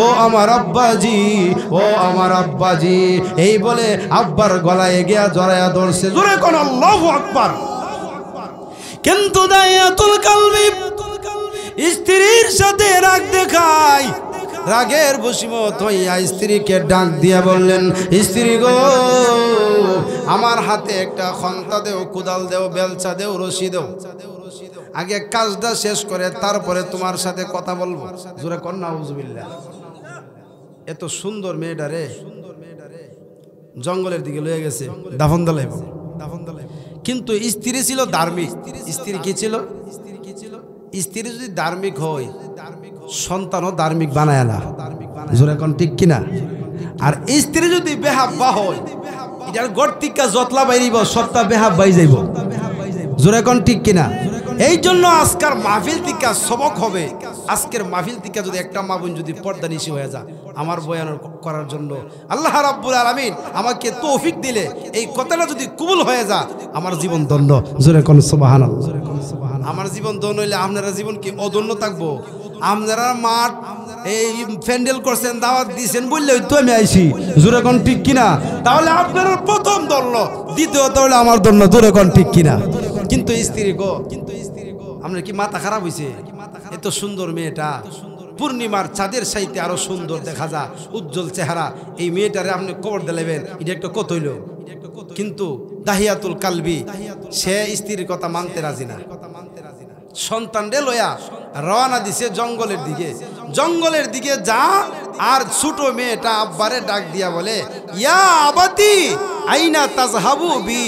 ও আমার আব্বাজি, ও আমার আব্বাজি, এই বলে আব্বার গলায় গিয়া জড়ায়া ধরছে। জোরে কোন আল্লাহু আকবার। কিন্তু দায়াতুল কালবি স্ত্রীর সাথে রাগ দেখায়, রাগের বশীভূত হইয়া স্ত্রীকে ডাক দিয়া বললেন, স্ত্রী গো, আমার হাতে একটা খন্তা দেও, কুদাল দেও, বেলচা দেও, রশি দেও, আগে কাজটা শেষ করে তারপরে তোমার সাথে কথা বলবো। জোরে কর না আউযুবিল্লাহ। এত সুন্দর মেয়েটা রে জঙ্গলের দিকে লয়ে গেছে দাফন দালাইব। কিন্তু স্ত্রী ছিল ধার্মিক। স্ত্রী কি ছিল? স্ত্রী যদি ধার্মিক হয়, সন্তানও ধার্মিক বানায় না। জোরে কোন ঠিক কিনা? আর স্ত্রী যদি বেহাব্বা হয়, এটার গর্তিকা যতলা বাইরিব সবটা বেহাব বাই যাইব। জোরে কোন ঠিক কিনা? এই জন্য আজকের মাহফিল থেকে সবক হবে। আজকের মাহফিল থেকে যদি একটা মা বোন যদি পর্দা নিশি হয়ে যায়, আমার বয়ান করার জন্য আল্লাহ রাব্বুল আলামিন আমাকে তৌফিক দিলে এই কথাটা যদি কবুল হয়ে যায়, আমার জীবন ধন্য। জোরে কোন সুবহানাল্লাহ। আমার জীবন ধন্য হইলে আপনারা জীবন কি অধন্য থাকবো? আপনারা মাঠ এই প্যান্ডেল করছেন, দাওয়াত দিয়েছেন বললে তো আমি আইছি। জোরে কোন ঠিক কিনা? তাহলে আপনারা প্রথম ধন্য, দ্বিতীয়ত হলে আমার ধন্য। জোরে কোন ঠিক কিনা? কিন্তু স্ত্রী গো, আপনার কি মাথা খারাপ হয়েছে? এত সুন্দর মেয়েটা, পূর্ণিমার চাঁদের সাইতে আরো সুন্দর দেখা যায়, উজ্জ্বল চেহারা, এই মেয়েটারে আপনি কবর দিলেন, এটা একটা কত হইল? কিন্তু দাহিয়াতুল কালবি সে স্ত্রীর কথা মানতে রাজি না। সন্তান রে লয়া রওনা দিছে জঙ্গলের দিকে। জঙ্গলের দিকে যা, আর ছোট মেয়েটা আব্বারে ডাক দিয়া বলে, ইয়া আবাতি আইনা তাজহাবু বি,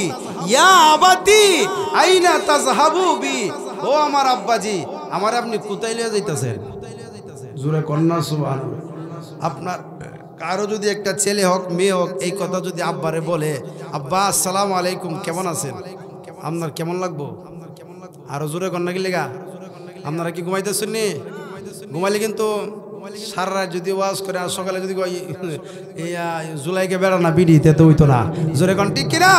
ইয়া আবাতি আইনা তাজহাবু বি, ও আমার আব্বাজি, আমার আপনি কোথায় লিয়ে যাইতেছেন? জোরে কন্যা সুবহানাল্লাহ। আপনার কারো যদি একটা ছেলে হোক মেয়ে হোক এই কথা যদি আব্বারে বলে, আব্বা আসসালামু আলাইকুম, কেমন আছেন, আপনার কেমন লাগবো? আরো জোরে কন্যা কি লেগা? আপনারা কি ঘুমাইতেছেন নি? ঘুমাইলে কিন্তু সারা রাত যদি ওয়াজ করে আর সকালে যদি জুলাইকে বেড়ানা বিড়িতে তো হইতো না। জোরে কোন ঠিক কিনা?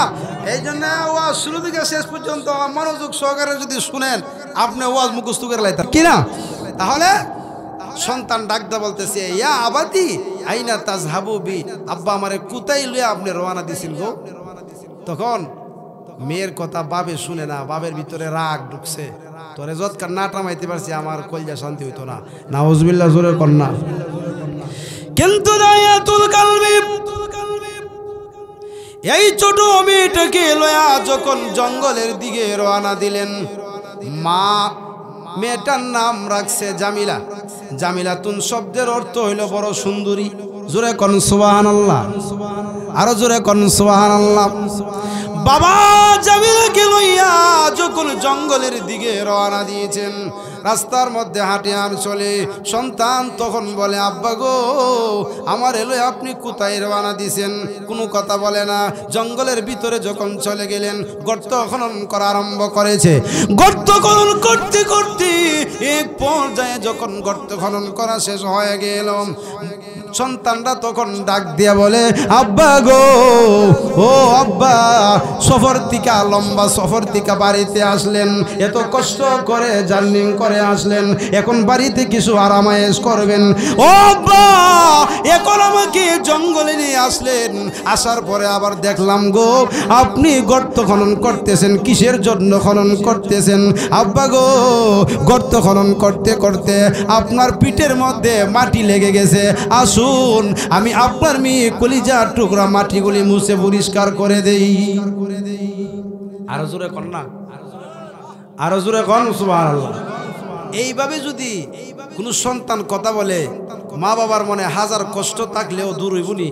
এই জন্য ওয়াজ শুরু থেকে শেষ পর্যন্ত মনোযোগ সহকারে যদি শুনেন, আপনি ওয়াজ মুখস্থ করে লাইতেন কিনা? তাহলে সন্তান ডাকদা বলতেছে, ইয়া আবাতি আইনা তাজহাবু বি, আব্বা আমারে কোথায় লইয়া আপনি রওনা দিছেন গো? তখন মেয়ের কথা বাবে শুনে না, বাবের ভিতরে রাগ ঢুকছে। তোরে যৎকার না টামাইতে পারছি আমার কলজা শান্তি হইতো না। নাউজুবিল্লাহ। জোরে কন্যা। কিন্তু দাহিয়াতুল কালবি এই ছোট মেয়েটাকে লয়া যখন জঙ্গলের দিকে রওনা দিলেন, মা মেয়েটার নাম রাখছে জামিলা। জামিলাতুন শব্দের অর্থ হইল বড় সুন্দরী। জোরে কোন সুবহানাল্লাহ, আরো জোরে কোন সুবহানাল্লাহ। বাবা জামিলাকে লইয়া যখন জঙ্গলের দিকে রওনা দিয়েছেন, রাস্তার মধ্যে হাঁটে আর চলে, সন্তান তখন বলে, আব্বা গো আমার এলো আপনি কোথায় রওনা দিয়েছেন? কোনো কথা বলে না। জঙ্গলের ভিতরে যখন চলে গেলেন, গর্ত খনন করা আরম্ভ করেছে। গর্ত খনন করতে করতে এক পর্যায়ে যখন গর্ত খনন করা শেষ হয়ে গেল, সন্তানরা তখন ডাক দিয়া বলে, আব্বা গো, ও আব্বা, সফর থেকে লম্বা সফর থেকে বাড়িতে আসলেন, এত কষ্ট করে জার্নি করে আসলেন, এখন বাড়িতে কিছু আরামায়েশ করবেন। ও আব্বা, এখন আমাকে জঙ্গলে নিয়ে আসলেন, আসার পরে আবার দেখলাম গো আপনি গর্ত খনন করতেছেন। কিসের জন্য খনন করতেছেন? আব্বা গো, গর্ত খনন করতে করতে আপনার পিঠের মধ্যে মাটি লেগে গেছে, আসুন আমি আপনার মেয়ে কলিজার টুকরা মাটিগুলি মুছে পরিষ্কার করে দেই। আরো জোরে কন না, আরো জোরে কন সুবহানাল্লাহ। এইভাবে যদি কোনো সন্তান কথা বলে, মা বাবার মনে হাজার কষ্ট থাকলেও দূর হইবনি।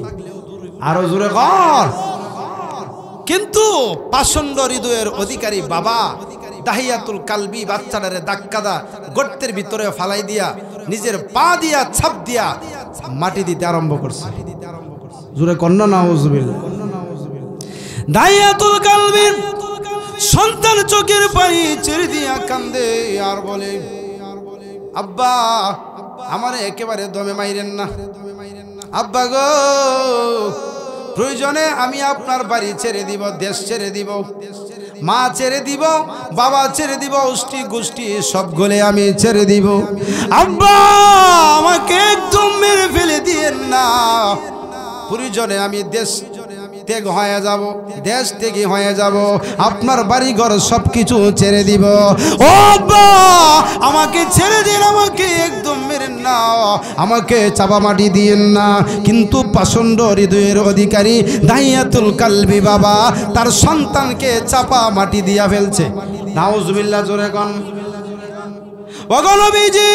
আরো জোরে কন। কিন্তু পাষণ্ড হৃদয়ের অধিকারী বাবা দাহিয়াতুল কালবি বাচ্চাটারে ধাক্কা গর্তের ভিতরে ফালাই দিয়া নিজের পা দিয়া ছাপ দিয়া মাটি দিতে আরম্ভ করছে। জোরে কন্যা নাউজুবিল্লাহ। দাহিয়াতুল কালবির সন্তান চোখের পানি ছেড়ে দিয়া কান্দে আর বলে, আব্বা আমারে একেবারে দমে মাইরেন না। আব্বা গো, প্রয়োজনে আমি আপনার বাড়ি ছেড়ে দিব, দেশ ছেড়ে দিব, মা ছেড়ে দিব, বাবা ছেড়ে দিব, অষ্টি গোষ্ঠী সবগুলো আমি ছেড়ে দিব। আব্বা আমাকে একদম মেরে ফেলে দিয়েন না, প্রয়োজনে আমি দেশ ত্যাগ হয়ে যাব, দেশ থেকে হয়ে যাব, আপনার বাড়ি ঘর সবকিছু ছেড়ে দিব। ও আব্বা আমাকে ছেড়ে দিন, আমাকে একদম মেরেন না, আমাকে চাপা মাটি দিয়েন না। কিন্তু পাষণ্ড হৃদয়ের অধিকারী দাহিয়াতুল কালবি বাবা তার সন্তানকে চাপা মাটি দিয়া ফেলছে। নাউজুবিল্লাহ, জোরে কোন। ওগো নবীজি,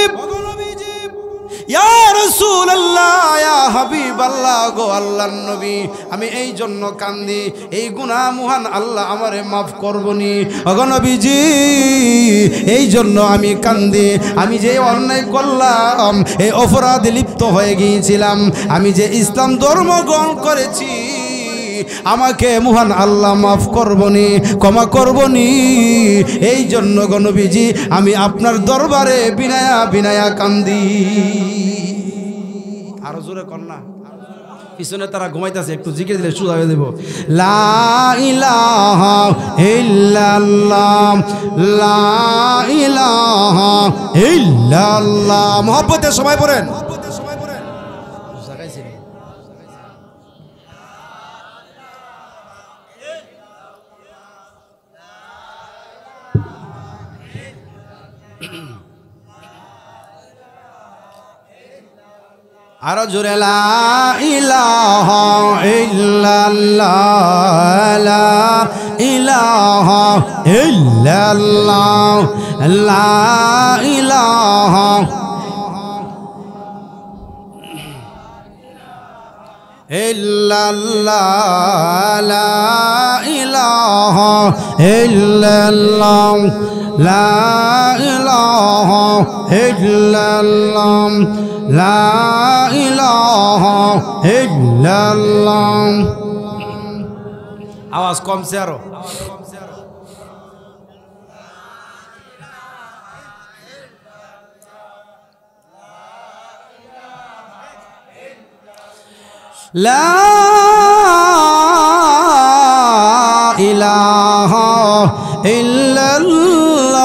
ইয়া রাসূলুল্লাহ, ইয়া হাবিবাল্লাহ, গো আল্লাহর নবী, আমি এই জন্য কান্দি, এই গুনাহ মহান আল্লাহ আমারে মাফ করবনি। ওগো নবীজি, এই জন্য আমি কান্দি, আমি যে অন্যায় করলাম, এই অপরাধে লিপ্ত হয়ে গিয়েছিলাম, আমি যে ইসলাম ধর্ম গ্রহণ করেছি, আমাকে মহান আল্লাহ মাফ করবনি, ক্ষমা করবনি। এই জন্য গো নবীজি আমি আপনার দরবারে বিনায়া বিনায়া কান্দি। আরো জোরে কন্যা, পিছনে তারা ঘুমাইতেছে, একটু জিকির দিলে শুরু হয়ে দেব। লা ইলাহা ইল্লাল্লাহ, লা ইলাহা ইল্লাল্লাহ। মহব্বতে সবাই পড়েন। আরো জোরে, লা ইলাহা ইল্লাল্লাহ, লা ইলাহা ইল্লাল্লাহ, লা ইলাহা ইল্লাল্লাহ, লা ইলাহা ইল্লাল্লাহ, লা ইলাহা ইল্লাল্লাহ, লা ইলাহা ইল্লাল্লাহ। আওয়াজ কমছে আরো। লা ইলাহা ইল্লাল্লাহ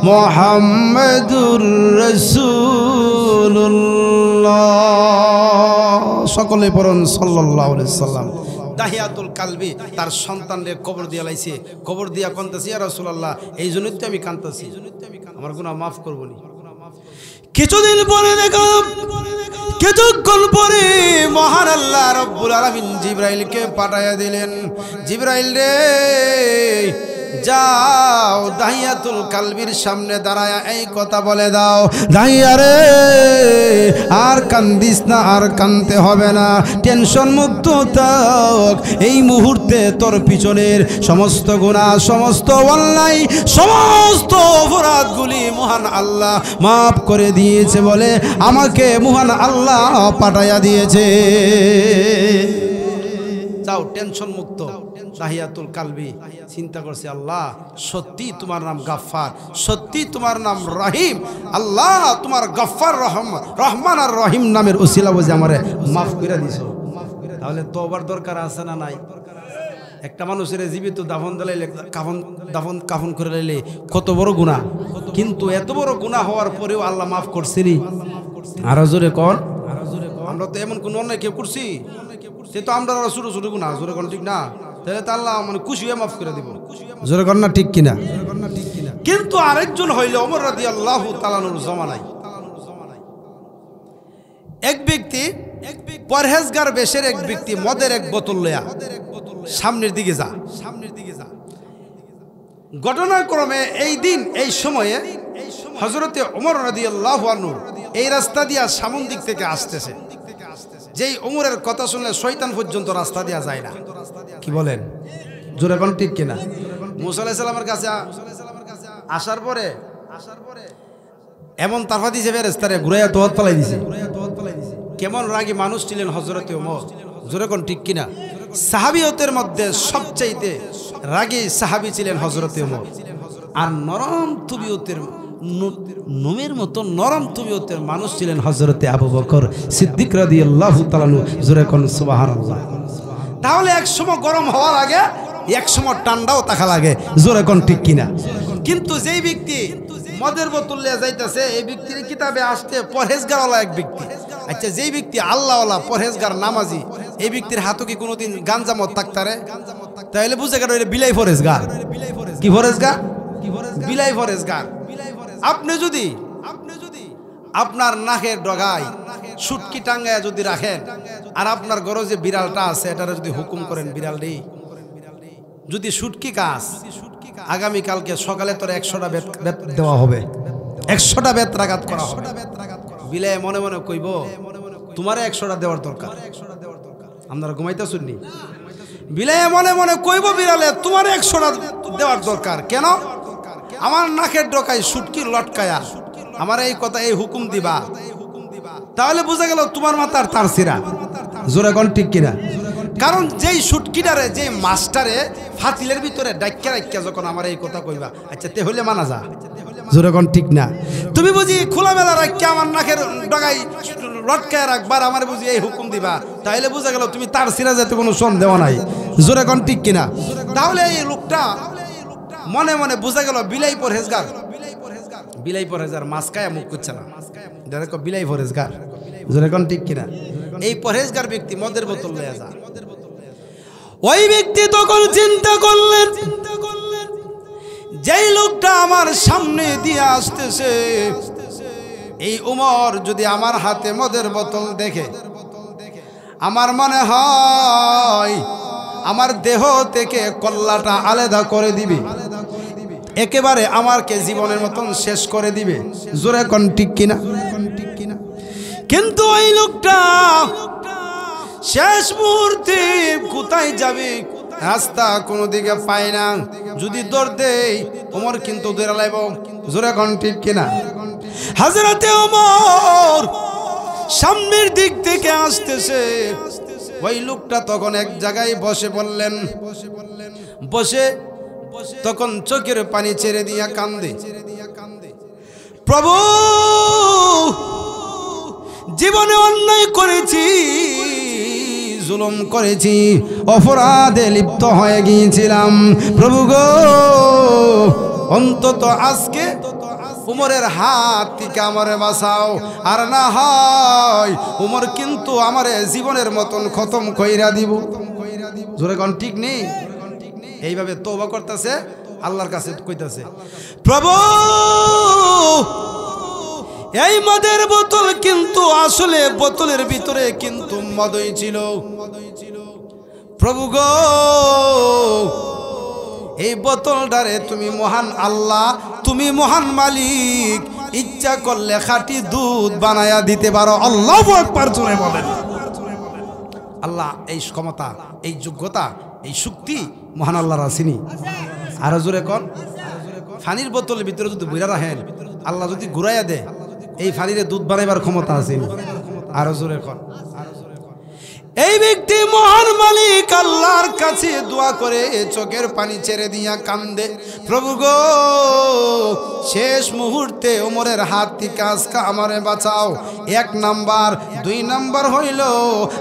মুহাম্মাদুর রাসূলুল্লাহ। সকলে পড়ুন সাল্লাল্লাহু আলাইহি সাল্লাম। দাহিয়াতুল কালবি তার সন্তানরে কবর দিয়া লাইছে, কবর দিয়া কাঁদতেছি, ইয়া রাসূলুল্লাহ এই জন্যই তো আমি কাঁদতেছি, আমার গুনাহ মাফ করবনি। কিছুদিন পরে দেখলাম, কিছুক্ষণ পরে মহান আল্লাহ রব্বুল আলামিন জিবরাইলকে পাঠাইয়া দিলেন, জিবরাইল রে যাও দাহিয়াতুল কালবির সামনে দাঁড়ায়া এই কথা বলে দাও, দাহিয়া রে আর কান্দিস না, আর কানতে হবে না, টেনশন মুক্ত থাক। এই মুহূর্তে তোর পিছনের সমস্ত গুনাহ, সমস্ত অন্যায়, সমস্ত অপরাধগুলি মহান আল্লাহ মাফ করে দিয়েছে বলে আমাকে মহান আল্লাহ পাঠাইয়া দিয়েছে। যাও টেনশন মুক্ত। দাহিয়াতুল কালবি চিন্তা করছে, আল্লাহ সত্যি তোমার নাম গাফফার, সত্যি তোমার নাম রহিম, আল্লাহ তোমার গাফফার রহমান আর রহিম নামের উসিলা বুঝে আমারে মাফ করে দিছো। তাহলে তওবার দরকার আছে না নাই? একটা মানুষের জীবিত দাফন দিলাইলে, কাফন করে লাইলে কত বড় গুনাহ, কিন্তু এত বড় গুনাহ হওয়ার পরেও আল্লাহ মাফ করছিনি। আরো জোরে কর। আমরা তো এমন কোন অন্যায় কেউ করছি, সে তো আমরা ছোট ছোট গুনাহ, জোরে কোন ঠিক না? তাহলে তো আল্লাহ মানে খুশি হয়ে মাফ করে দিব, জোরে কোন না ঠিক কিনা? কিন্তু আরেকজন হইল ওমর রাদিয়াল্লাহু তাআলা আনহুর জামানায় এক ব্যক্তি, পরহেজগার বেশের এক ব্যক্তি মদের এক বোতল লয়া সামনের দিকে যা। ঘটনাক্রমে এই দিন এই সময়ে হযরতে ওমর রাদিয়াল্লাহু আনহু এই রাস্তা দিয়া সামন দিক থেকে আসতেছে। যেই ওমরের কথা শুনলে শয়তান পর্যন্ত রাস্তা দিয়া যায় না। কি বলেন? জোরে কোন ঠিক কিনা? মুসা আলাইহিস সালামের কাছে আসার পরে এমন তারফা দিছে ফেরেশতারে ঘুরাইয়া তোয়াত পালাই দিছে। কেমন রাগী মানুষ ছিলেন হযরতে ওমর, জোরে কোন ঠিক কিনা? সাহাবিয়তের মধ্যে সবচাইতে রাগী সাহাবী ছিলেন হযরতে ওমর। আর নরম তবিয়তের, নোমের মতো নরম তবিয়তের মানুষ ছিলেন হযরতে আবু বকর সিদ্দিক রাদিয়াল্লাহু তাআলা আনহু। জোরে কোন সুবহানাল্লাহ। তাহলে এক সময় গরম হওয়ার আগে এক সময় ঠান্ডাও থাকা লাগে, জোরে কোন ঠিক কিনা? কিন্তু যেই ব্যক্তি মদের বোতল নিয়ে যাইতেছে, এই ব্যক্তির কিতাবে আসতে পরহেজগারওয়ালা এক ব্যক্তি। আচ্ছা, যেই ব্যক্তি আল্লাহওয়ালা, পরহেজগার, নামাজি, এই ব্যক্তির হাতও কি কোনোদিন গাঞ্জা মদ থাকতারে? তাহলে বুঝে গেল এটা বিলাই পরহেজগার। কি পরহেজগার? বিলাই পরহেজগার। আপনি যদি আপনার নাকের ডগায় সুটকি টাঙ্গায় যদি রাখেন, আর আপনার ঘরে যে বিড়ালটা আছে এটারে যদি হুকুম করেন, বিড়ালটি যদি সুটকি কাজ, আগামীকালকে সকালে তোর 100টা বেত দেওয়া হবে, 100টা বেত রাগাত করা হবে। বিলাই মনে মনে কইব তোমারে 100টা দেওয়ার দরকার। আপনারা ঘুমাইতে শুননি? বিলাই মনে মনে কইব বিড়ালে তোমারে 100টা দেওয়ার দরকার। কেন? আমার নাকের ডকায় সুটকি লটকায়া আমার এই কথা, এই হুকুম দিবা। তাহলে বোঝা গেল তোমার মাথার তার সিরা। জোরে কোন ঠিক কিনা? কারণ যেই সুটকিটারে, যেই মাস্টারে ফাতিলের ভিতরে ডাক্কা রাখিয়া যখন আমার এই কথা কইবা, আচ্ছা তে হইলে মানা যা। জোরে কোন ঠিক না? তুমি বুঝি খোলামেলা রাখিয়া আমার নাকের ডগায় লটকায় রাখবার আমার বুঝি এই হুকুম দিবা, তাইলে বোঝা গেল তুমি তার সিরা যেতে কোনো সন্দেহ নাই। জোরে কোন ঠিক কিনা? তাহলে এই লোকটা মনে মনে বোঝা গেল বিলাই পরহেজগার। বিলাই পরহেজগার মাসকায়া মুখ করছে না, দেখো বিলাই পরহেজগার। জোরে কোন ঠিক কিনা? এই পরহেজগার ব্যক্তি মদের বোতল লয়ে যা। ওই ব্যক্তি তখন চিন্তা করলেন, যেই লোকটা আমার সামনে দিয়ে আসতেছে, এই উমর যদি আমার হাতে মদের বোতল দেখে, আমার মনে হয় আমার দেহ থেকে কল্লাটা আলাদা করে দিবে, একেবারে আমাকে জীবনের মতন শেষ করে দিবে। জোরে কোন ঠিক কিনা? কিন্তু ওই লোকটা শেষ মুহূর্তে কোথায় যাবে, রাস্তা কোনো দিকে পায় না। যদি দৌড় দেই ওমর কিন্তু দৌড়া লাইব। জোরে কোন ঠিক কিনা? হযরতে ওমর সামনের দিক থেকে আসতেছে, ওই লোকটা তখন এক জায়গায় বসে পড়লেন। বসে তখন চোখের পানি ছেড়ে দিয়া কান্দে, প্রভু জীবনে অন্যায় করেছি, জুলুম করেছি, অপরাধে লিপ্ত হয়ে গিয়েছিলাম, প্রভু গো অন্তত আজকে উমরের হাত থেকে আমারে বাঁচাও, আর না হয় উমর কিন্তু আমারে জীবনের মতন খতম কইরা দিব। জোরে কোন ঠিক নেই? এইভাবে তওবা করতেছে, আল্লাহর কাছে কইতাছে, প্রভু এই মদের বোতল কিন্তু আসলে বোতলের ভিতরে কিন্তু মদই ছিল। প্রভু গো, এই বোতলটারে তুমি মহান আল্লাহ, তুমি মহান মালিক, ইচ্ছা করলে খাঁটি দুধ বানায়া দিতে পারো। আল্লাহু আকবার জোরে বলেন। আল্লাহ এই ক্ষমতা, এই যোগ্যতা, এই শক্তি মহান আল্লাহর আসেনি। আরো জোরে কর। পানির বোতলের ভিতরে যদি বইরা রাখেন, আল্লাহ যদি ঘুরাইয়া দেয়, এই পানিরে দুধ বানাইবার ক্ষমতা আসেনি। আরো জোরে কর। এই ব্যক্তি মহান মালিক আল্লাহর কাছে দোয়া করে চোখের পানি ছেড়ে দিয়া কান্দে, প্রভু গো, শেষ মুহূর্তে ওমরের হাত থেকে আজকে আমারে বাঁচাও। 1 নাম্বার, 2 নাম্বার হইল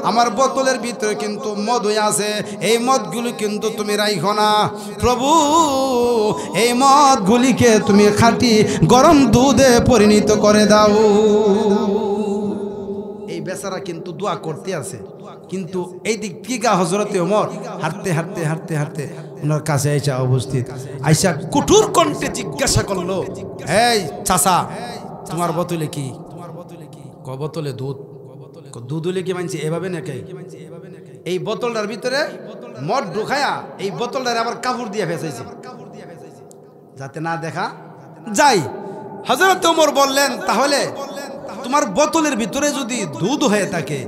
আমার বোতলের ভিতরে কিন্তু মদ আছে, এই মদগুলি কিন্তু তুমি রাইখো না প্রভু, এই মদগুলিকে তুমি খাঁটি গরম দুধে পরিণত করে দাও। এই বেচারা কিন্তু দোয়া করতে আছে, কিন্তু এই দিক থেকে হযরতে ওমর হাঁটতে হাঁটতে হাঁটতে হাঁটতে ওনার কাছে আইসা উপস্থিত। আইসা কঠোর কণ্ঠে জিজ্ঞাসা করলো, এই চাচা, তোমার বোতলে কি? ক বোতলে দুধ। দুধ হলে কি মানছি এভাবে নাকি? এই বোতলটার ভিতরে মদ ঢুকায়া এই বোতলটার আবার কাপড় দিয়ে ফেসাইছে যাতে না দেখা যায়। হযরত ওমর বললেন, তাহলে তোমার বোতলের ভিতরে যদি দুধ হয়ে থাকে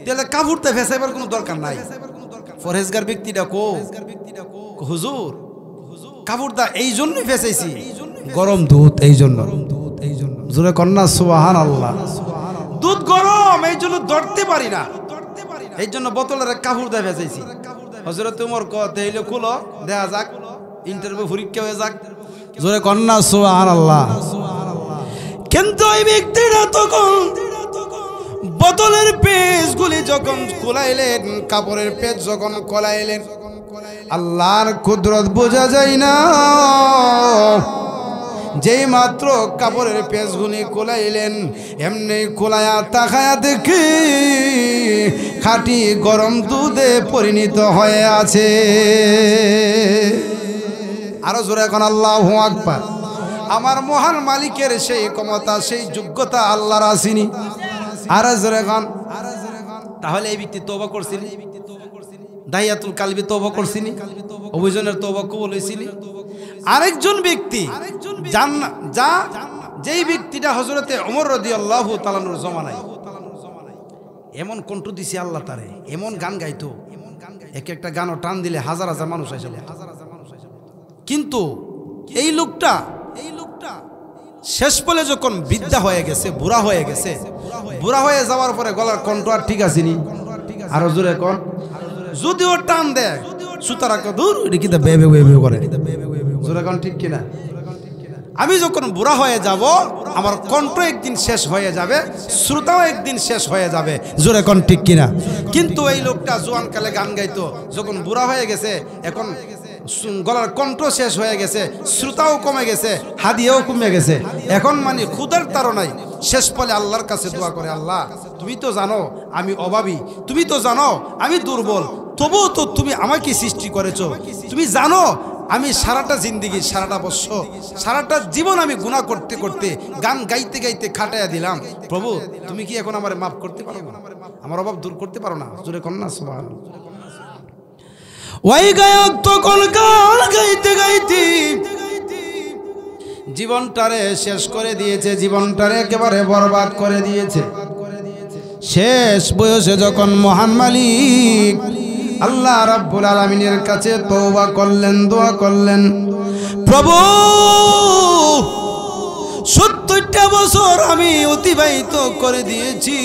তাহলে কাপড়টা ফেসাইবার কোনো দরকার নাই। ফরেজগার ব্যক্তিটা কো, হুজুর কাপড়টা এই জন্যই ফেসাইছি, গরম দুধ এই জন্য। জোরে কন্যা সুবহানাল্লাহ। দুধ গরম এই জন্য ধরতে পারি না, এই জন্য বোতলের কাপড় দিয়ে ফেসাইছি। হযরত ওমর কতে হইলো, খুলো দেখা যাক, ইন্টারভিউ পরীক্ষা হয়ে যাক। জোরে কন্যা সুবহানাল্লাহ। কিন্তু এই ব্যক্তিটা তখন বোতলের পেজগুলি যখন খোলাইলেন, কাপড়ের পেজ যখন খোলাইলেন, আল্লাহর কুদরত বোঝা যায় না। যেই মাত্র কাপড়ের পেজগুলি খোলাইলেন, এমনি খোলায়া তাকায়া দেখি খাঁটি গরম দুধে পরিণত হয়ে আছে। আরো জোরে এখন আল্লাহু আকবার। আমার মহান মালিকের সেই ক্ষমতা, সেই যোগ্যতা আল্লাহর আসেনি। আরো জোরে এখন। তাহলে এই ব্যক্তি তওবা করছিনি, দাহিয়াতুল কালবি তওবা করছিনি, অভিযানের তওবা কবুল হইছিনি। আরেকজন ব্যক্তি যেই ব্যক্তিটা হযরতে ওমর রাদিয়াল্লাহু তাআলা আনহুর জমানায় এমন কণ্ঠ দিছে আল্লাহ তারে, এমন গান গাইতো, এক একটা গানও টান দিলে হাজার হাজার মানুষ আসে। কিন্তু এই লোকটা শেষ পলে যখন বৃদ্ধা হয়ে গেছে, বুড়া হয়ে গেছে, বুড়া হয়ে যাওয়ার পরে গলার কণ্ঠ আর ঠিক আসেনি। আরো জোরে কোন। যদিও টান দেয় সুতরাং দূর এটা বেবে বেবে করে, জোরে কোন ঠিক কিনা? আমি যখন বুড়া হয়ে যাব, আমার কণ্ঠ একদিন শেষ হয়ে যাবে, শ্রোতাও একদিন শেষ হয়ে যাবে, জোরে কোন ঠিক কিনা? কিন্তু এই লোকটা জোয়ানকালে গান গাইতো, যখন বুড়া হয়ে গেছে, এখন গলার কণ্ঠ শেষ হয়ে গেছে, শ্রোতাও কমে গেছে, হাদিয়াও কমে গেছে, এখন মানে ক্ষুধার তাড়নায় শেষ পলে আল্লাহর কাছে দোয়া করে, আল্লাহ তুমি তো জানো আমি অভাবী, তুমি তো জানো আমি দুর্বল, তবুও তো তুমি আমাকে সৃষ্টি করেছো, তুমি জানো আমি সারাটা জিন্দিগি, সারাটা বছর, সারাটা জীবন আমি গুনাহ করতে করতে, গান গাইতে গাইতে খাটাইয়া দিলাম, প্রভু তুমি কি এখন আমার মাফ করতে পারো না? আমার অভাব দূর করতে পারো না? জোরে কন্যা সুবহানাল্লাহ। ওই গায়ক তখন গান গাইতে গাইতে জীবনটারে শেষ করে দিয়েছে, জীবনটারে একেবারে বরবাদ করে দিয়েছে। শেষ বয়সে যখন মহান মালিক আল্লাহ রাব্বুল আলামিনের কাছে তওবা করলেন, দোয়া করলেন, প্রভু 70টা বছর আমি অতিবাহিত করে দিয়েছি,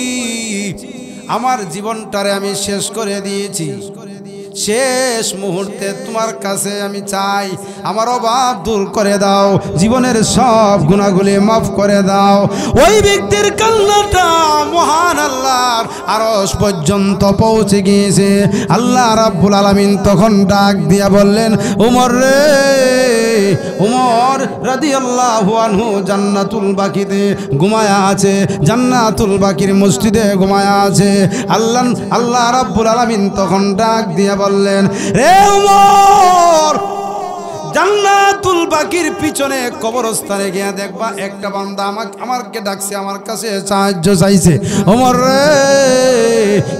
আমার জীবনটারে আমি শেষ করে দিয়েছি, শেষ মুহূর্তে তোমার কাছে আমি চাই আমার অভাব দূর করে দাও, জীবনের সব গুনাহগুলি মাফ করে দাও। ওই ব্যক্তির কান্নাটা মহান আল্লাহর আরশ পর্যন্ত পৌঁছে গিয়েছে। আল্লাহ রাব্বুল আলামিন তখন ডাক দিয়া বললেন, ওমর রে, ওমর রাদিয়াল্লাহু আনহু জান্নাতুল বাকিতে ঘুমায়া আছে, জান্নাতুল বাকির মসজিদে ঘুমায়া আছে। আল্লাহ রাব্বুল আলামিন তখন ডাক দিয়া বললেন, রে ওমর, জান্নাতুল বাকির পিছনে কবরস্থানে গিয়ে দেখবা একটা বান্দা আমাকে ডাকছে, আমার কাছে সাহায্য চাইছে। ওমর রে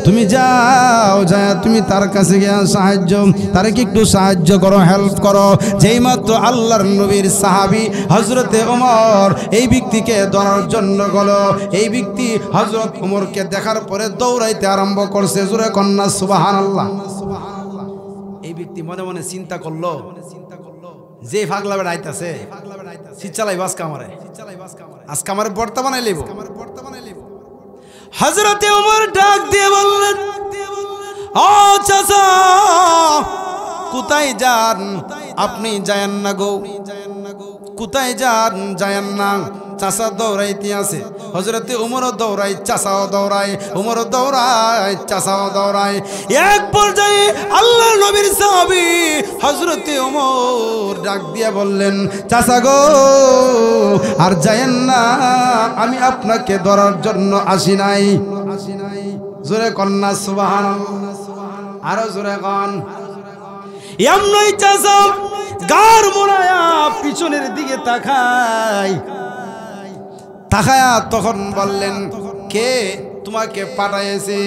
তুমি যাও, যায় তুমি তার কাছে গিয়ে সাহায্য, তারে কি একটু সাহায্য করো, হেল্প করো। যেই মাত্র আল্লাহর নবীর সাহাবী হযরতে ওমর এই ব্যক্তিকে ধরার জন্য গেল, এই ব্যক্তি হযরত ওমরকে দেখার পরে দৌড়াইতে আরম্ভ করছে। জোরে কন্যা সুবহানাল্লাহ। এই ব্যক্তি মনে মনে চিন্তা করলো, যে পাগলা বেড়া আইতাছে সিচালাই বাস কামারে, আজকে আমার বর্তা বানাই লইব। হযরতে ওমর ডাক দিয়ে বললেন, ও চাচা কোথায় যান আপনি? যায়েন না গো, কোথায় যান? যায়েন না। চাচা দৌড়াইতে আছে, হযরতে ওমরও দৌড়ায়, চাচাও দৌড়ায়, ওমরও দৌড়ায়, চাচাও দৌড়ায়। এক পর্যায়ে আল্লাহর নবীর সাহাবী হযরতে ওমর ডাক দিয়া বললেন, চাচা গো আর যায়েন না, আমি আপনাকে ধরার জন্য আসি নাই। জোরে কন্যা সুবহানাল্লাহ, আরো জোরে কন। এমনই চাচা গার মোড়ায়া পিছনের দিকে তাকায়, তাকায়া তখন বললেন, কে তোমাকে পাঠাইছে?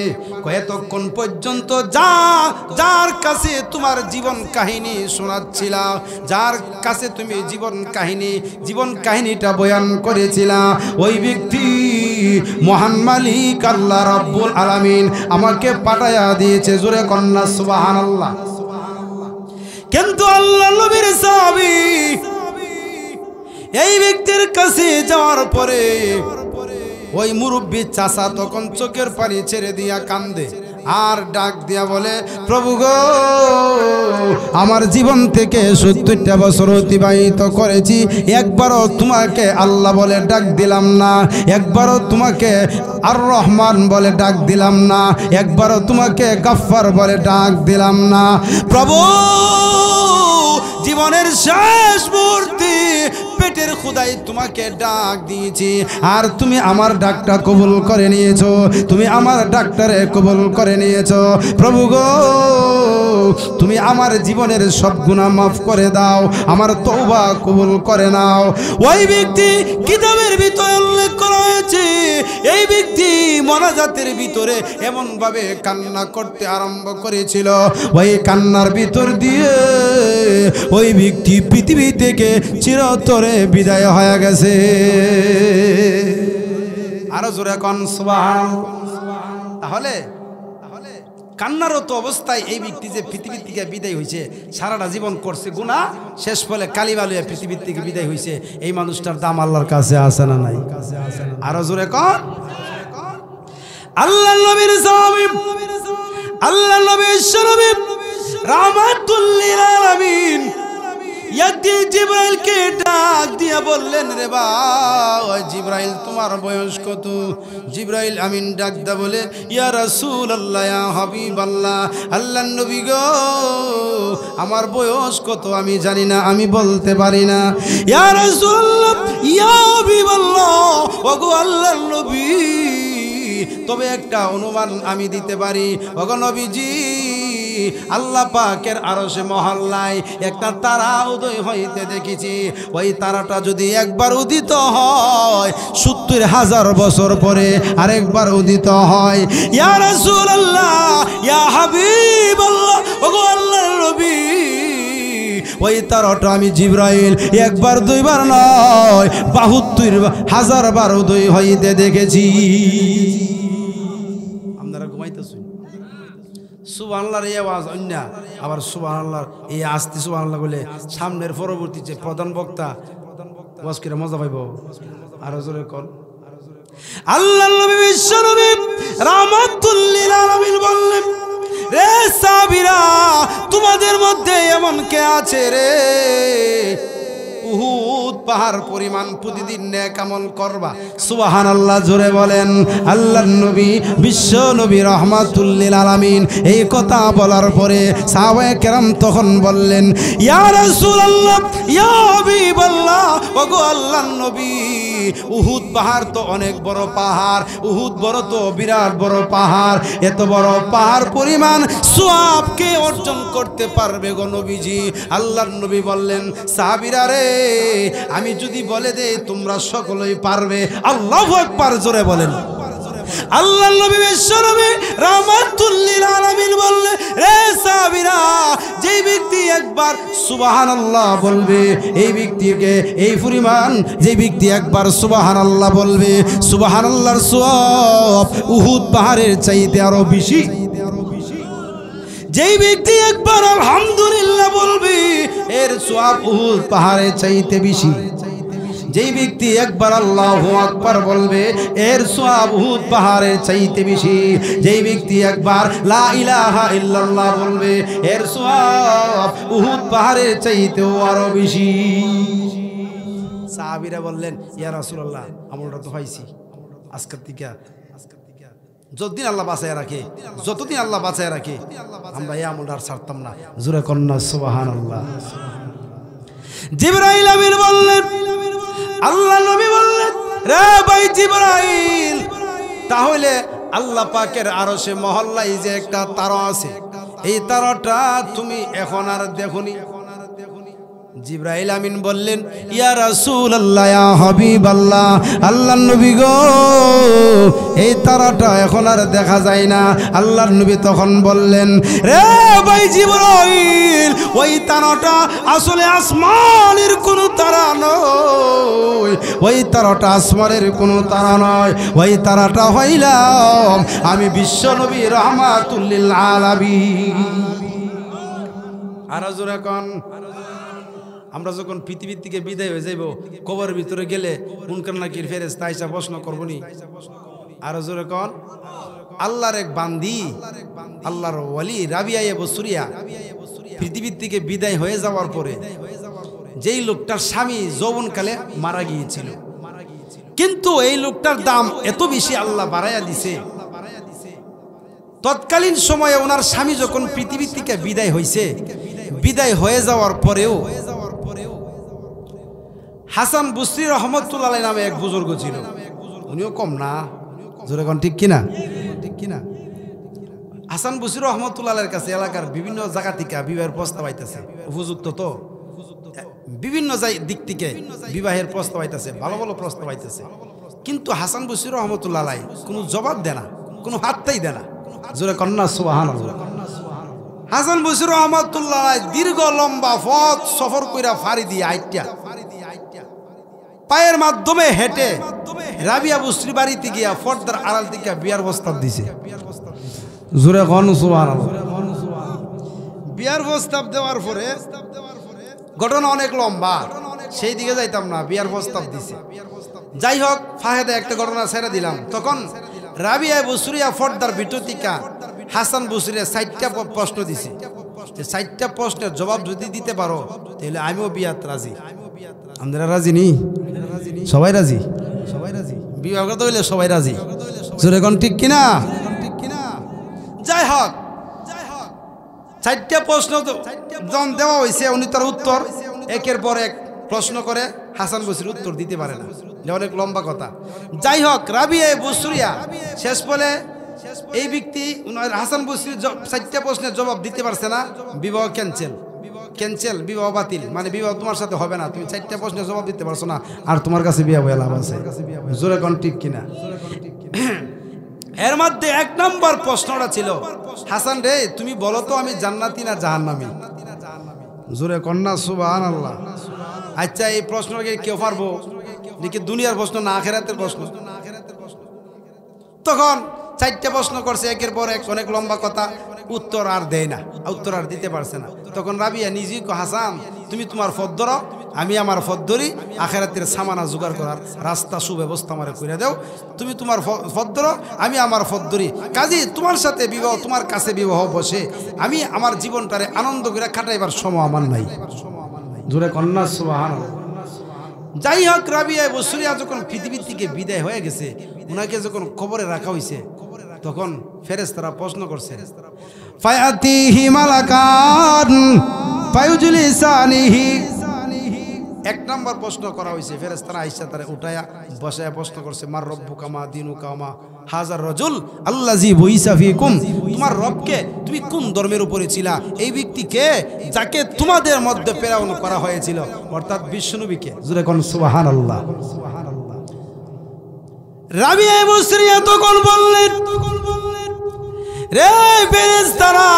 এতক্ষণ পর্যন্ত যার কাছে তোমার জীবন কাহিনী শোনাচ্ছিলা, যার কাছে তুমি জীবন কাহিনীটা বয়ান করেছিলা, ওই ব্যক্তি মহান মালিক আল্লাহ রাব্বুল আলামিন আমাকে পাঠাইয়া দিয়েছে। জোরে কন্যা সুবহানাল্লাহ। কিন্তু আল্লাহ নবীর সাহাবী এই ব্যক্তির কাছে যাওয়ার পরে ওই মুরব্বী চাচা তখন চোখের পানি ছেড়ে দিয়া কান্দে আর ডাক দিয়া বলে, প্রভু গো আমার জীবন থেকে 70টা বছর অতিবাহিত করেছি, একবারও তোমাকে আল্লাহ বলে ডাক দিলাম না, একবারও তোমাকে আর রহমান বলে ডাক দিলাম না, একবারও তোমাকে গাফফার বলে ডাক দিলাম না। প্রভু জীবনের শেষ মুহূর্তে পেটের খোদাই তোমাকে ডাক দিয়েছি, আর তুমি আমার ডাকটা কবুল করে নিয়েছো, তুমি আমার ডাক্তারে কবুল করে নিয়েছো। প্রভু গো তুমি আমার জীবনের সব গুনাহ মাফ করে দাও, আমার তওবা কবুল করে নাও। ওই ব্যক্তি কিতাবের ভিতরে উল্লেখ করা হয়েছে, এই ব্যক্তি মোনাজাতের ভিতরে এমন ভাবে কান্না করতে আরম্ভ করেছিল, ওই কান্নার ভিতর দিয়ে ওই ব্যক্তি পৃথিবী থেকে চিরতরে বিদায় হয়ে গেছে। আরো জোরে কোন সুবহানাল্লাহ। তাহলে কান্নারত অবস্থায় এই ব্যক্তি যে পৃথিবীর থেকে বিদায় হয়েছে, সারাটা জীবন করছে গুনাহ, শেষ ফলে কালিবালুয়া পৃথিবীর থেকে বিদায় হয়েছে, এই মানুষটার দাম আল্লাহর কাছে আছে না নাই? আরো জোরে কোন। আল্লাহ নবীর সাহাবী, আল্লাহ নবীর শরীফ রাহমাতুল লিল আলামিন একদিন জিবরাইলকে ডাক দিয়া বললেন, রে ভাই জিবরাইল তোমার বয়স কত? জিবরাইল আমিন ডাক দা বলে, ইয়া রাসূলুল্লাহ ইয়া হাবিবাল্লাহ, আল্লাহর নবী গো আমার বয়স কত আমি জানি না, আমি বলতে পারি না। ইয়া রাসূলুল্লাহ ইয়া হাবিবাল্লাহ, ওগো আল্লাহর নবী তবে একটা অনুমান আমি দিতে পারি। ওগো নবীজি আল্লাহ পাকের আরশে মহল্লায় একটা তারা উদয় হইতে দেখেছি, ওই তারাটা যদি একবার উদিত হয় 70,000 বছর পরে আরেকবার উদিত হয়। ইয়া রাসূলুল্লাহ ইয়া হাবিবাল্লাহ, ওগো আল্লাহর নবী ওই তারাটা আমি জিবরাইল একবার দুইবার নয় 72,000 বার উদয় হইতে দেখেছি। আপনারা ঘুমাইতেছেন? সুবহানাল্লাহর এই আওয়াজ অন্য, আবার সুবহানাল্লাহর এই আস্তে সুবহানাল্লাহ বলে সামনের পরবর্তী যে প্রধান বক্তা ওয়াজ করে মজা পাইব। আরো জোরে কোন। আল্লাহর নবী বিশ্বনবী রাহমাতুল লিল আলামিন বললেন, রে সাহাবীরা তোমাদের মধ্যে এমন কে আছে রে উহুদ পাহাড় পরিমাণ প্রতিদিন নেক আমল করবা? সুবহানাল্লাহ জোরে বলেন। আল্লাহর নবী বিশ্ব নবী রাহমাতুল লিল আলামিন এই কথা বলার পরে সাহাবায়ে কেরাম তখন বললেন, ইয়া রাসূলুল্লাহ ইয়া হাবিবাল্লাহ, ওগো আল্লাহর নবী উহুদ পাহাড় তো অনেক বড় পাহাড়, উহুদ বড় তো বিরাট বড় পাহাড়, এত বড় পাহাড় পরিমাণ সওয়াবকে অর্জন করতে পারবে গো নবীজি। আল্লাহর নবী বললেন, সাহাবীরা রে, আমি যদি বলে দেই তোমরা সকলেই পারবে? আল্লাহু আকবার, জোরে বলেন। আল্লাহর নবী বিশ্বনবী রাহমাতুল লিল আলামিন বললেন, রে সাহাবীরা, যেই ব্যক্তি একবার সুবহানাল্লাহ বলবে, এই ব্যক্তিকে এই পরিমাণ, যে ব্যক্তি একবার সুবহানাল্লাহ বলবে, সুবহানাল্লাহর সওয়াব উহুদ পাহাড়ের চাইতে আরো বেশি। যেই ব্যক্তি একবার আলহামদুলিল্লাহ বলবে, এর সওয়াব উহুদ পাহাড়ের চাইতে বেশি। যেই ব্যক্তি একবার আল্লাহু আকবার বলবে, এর সওয়াব উহুদ পাহাড়ের চাইতে বেশি। যেই ব্যক্তি একবার লা ইলাহা ইল্লাল্লাহ বলবে, এর সওয়াব উহুদ পাহাড়ের চাইতেও আরো বেশি। সাহাবীরা বললেন, ইয়া রাসূলুল্লাহ, আমলটা তো পাইছি, আজকের থেকে যতদিন আল্লাহ বাঁচায় রাখে, যতদিন আল্লাহ বাঁচায় রাখে, আমরা এই আমলটা আর ছাড়তাম না। জোরে কন্যা সুবহানাল্লাহ। জিবরাইল আমিন বললেন, আল্লাহ নবী বললেন, রে ভাই জিবরাইল, তাহলে আল্লাহ পাকের আরশে মহল্লায় যে একটা তারা আছে, এই তারাটা তুমি এখন আর দেখোনি? জিবরাইল আমিন বললেন, ইয়া রাসূলুল্লাহ, ইয়া হাবিবাল্লাহ, আল্লাহর নবী গো, এই তারাটা এখন আর দেখা যায় না। আল্লাহর নবী তখন বললেন, রে ভাই জিবরাইল, ওই তারাটা আসলে আসমানের কোনো তারা নয়, ওই তারাটা আসমানের কোনো তারা নয়, ওই তারাটা হইলাম আমি বিশ্বনবী রাহমাতুল লিল আলামিন। আর জোরে কোন, আমরা যখন পৃথিবীর থেকে বিদায় হয়ে যাইব, কবরের ভিতরে গেলে মুনকার নাকির ফেরেশতা আইসা প্রশ্ন করবনি। আর জোরে কোন, আল্লাহর এক বান্দি, আল্লাহর ওয়ালি রাবিয়া বসুরিয়া পৃথিবীর থেকে বিদায় হয়ে যাওয়ার পরে যেই লোকটার স্বামী যৌবনকালে মারা গিয়েছিল, কিন্তু এই লোকটার দাম এত বেশি আল্লাহ বাড়াইয়া দিছে, তৎকালীন সময়ে ওনার স্বামী যখন পৃথিবী থেকে বিদায় হয়েছে, বিদায় হয়ে যাওয়ার পরেও হাসান বসরি রহমতুল্লাহ আলাইহি নামে এক বুজুর্গ ছিল, উনিও কম না, জোরে কোন ঠিক কিনা, ঠিক কিনা। হাসান বসরি রহমতুল্লাহ আলাইহির কাছে এলাকার বিভিন্ন জায়গা থেকে বিবাহের প্রস্তাব আইতেছে, উপযুক্ত তো বিভিন্ন দিক থেকে বিবাহের প্রস্তাব আইতেছে, ভালো ভালো প্রস্তাব আইতেছে, কিন্তু হাসান বসরি রহমতুল্লাহ আলাইহি কোনো জবাব দেয় না, কোনো হাতটাই দেয় না। জোরে কন্যা সুবহানাল্লাহ। হাসান বসরি রহমতুল্লাহ আলাইহি দীর্ঘ লম্বা পথ সফর কইরা ফাড়ি দিয়ে আইটা পায়ের মাধ্যমে হেঁটে রাবিয়া বসরি বাড়িতে গিয়া পর্দার আড়াল থেকে বিয়ার প্রস্তাব দিছে। জোরে কোন সুবহানাল্লাহ। বিয়ার প্রস্তাব দেওয়ার পরে ঘটনা অনেক লম্বা, সেই দিকে যাইতাম না, বিয়ার প্রস্তাব দিছে। যাই হোক, ফাহেদে একটা ঘটনা ছেড়ে দিলাম। তখন রাবিয়া বসরিয়া পর্দার ভিতর থেকে হাসান বসরিয়া 60টা প্রশ্ন দিছে, যে 60টা প্রশ্নের জবাব যদি দিতে পারো তাহলে আমিও বিয়াত রাজি। আমরা রাজি নি? সবাই রাজি, সবাই রাজি, বিবাহ করতে হইলে সবাই রাজি। জোরে কোন ঠিক কিনা, ঠিক কিনা। যাই হোক, 4টা প্রশ্ন যখন দেওয়া হয়েছে, উনি তার উত্তর একের পর এক প্রশ্ন করে, হাসান বসরি উত্তর দিতে পারে না, অনেক লম্বা কথা। যাই হোক, রাবিয়া বসরিয়া শেষ বলে এই ব্যক্তি হাসান বসরি 4টা প্রশ্নের জবাব দিতে পারছে না, বিবাহ ক্যান্সেল, ক্যান্সেল, বিবাহ বাতিল, মানে বিবাহ তোমার সাথে হবে না, তুমি 4টা প্রশ্নের জবাব দিতে পারছো না, আর তোমার কাছে বিয়ে হয়ে লাভ আছে। জোরে কোন ঠিক কিনা। এর মধ্যে 1 নম্বর প্রশ্নটা ছিল, হাসান রে, তুমি বলো তো আমি জান্নাতি না জাহান্নামী? জোরে কন্যা সুবহানাল্লাহ। আচ্ছা, এই প্রশ্নটাকে কেউ পারবো নাকি? দুনিয়ার প্রশ্ন না আখিরাতের প্রশ্ন? তখন 4টা প্রশ্ন করছে একের পর এক, অনেক লম্বা কথা, উত্তর আর দেয় না, উত্তর আর দিতে পারছে না। তখন রাবিয়া নিজেই কো, হাসান তুমি তোমার পথ ধরো, আমি আমার পথ ধরি, আখিরাতের সামানা জোগাড় করার রাস্তা সুব্যবস্থা আমারে করে দাও। তুমি তোমার পথ ধরো, আমি আমার পথ ধরি, কাজী তোমার সাথে বিবাহ, তোমার কাছে বিবাহ বসে আমি আমার জীবনটারে আনন্দ করে কাটাইবার সময় আমার নাই। জোরে কন্যা সুবহানাল্লাহ। যাই হোক, রাবিয়া বসরিয়া যখন পৃথিবী থেকে বিদায় হয়ে গেছে, ওনাকে যখন কবরে রাখা হয়েছে, তখন ফেরেশতারা প্রশ্ন করছে, ফায়াতিহি মালাকান ফায়ুজলিসানিহি, এক নম্বর প্রশ্ন করা হয়েছে, ফেরেশতারা আয়েশা তারে উঠায়া বসায়া প্রশ্ন করছে, মার রব্বুকা মা দীনুকা মা হাজার রাজুল আল্লাযী বুইসা ফীকুম, তোমার রবকে, তুমি কোন ধর্মের উপরে ছিলা, এই ব্যক্তি কে যাকে তোমাদের মধ্যে প্রেরণ করা হয়েছিল, অর্থাৎ বিশ্বনবীকে। জোরে কোন সুবহানাল্লাহ। রাবিয়া মুসরিয়া তখন বললেন, রে ফেরেশতারা,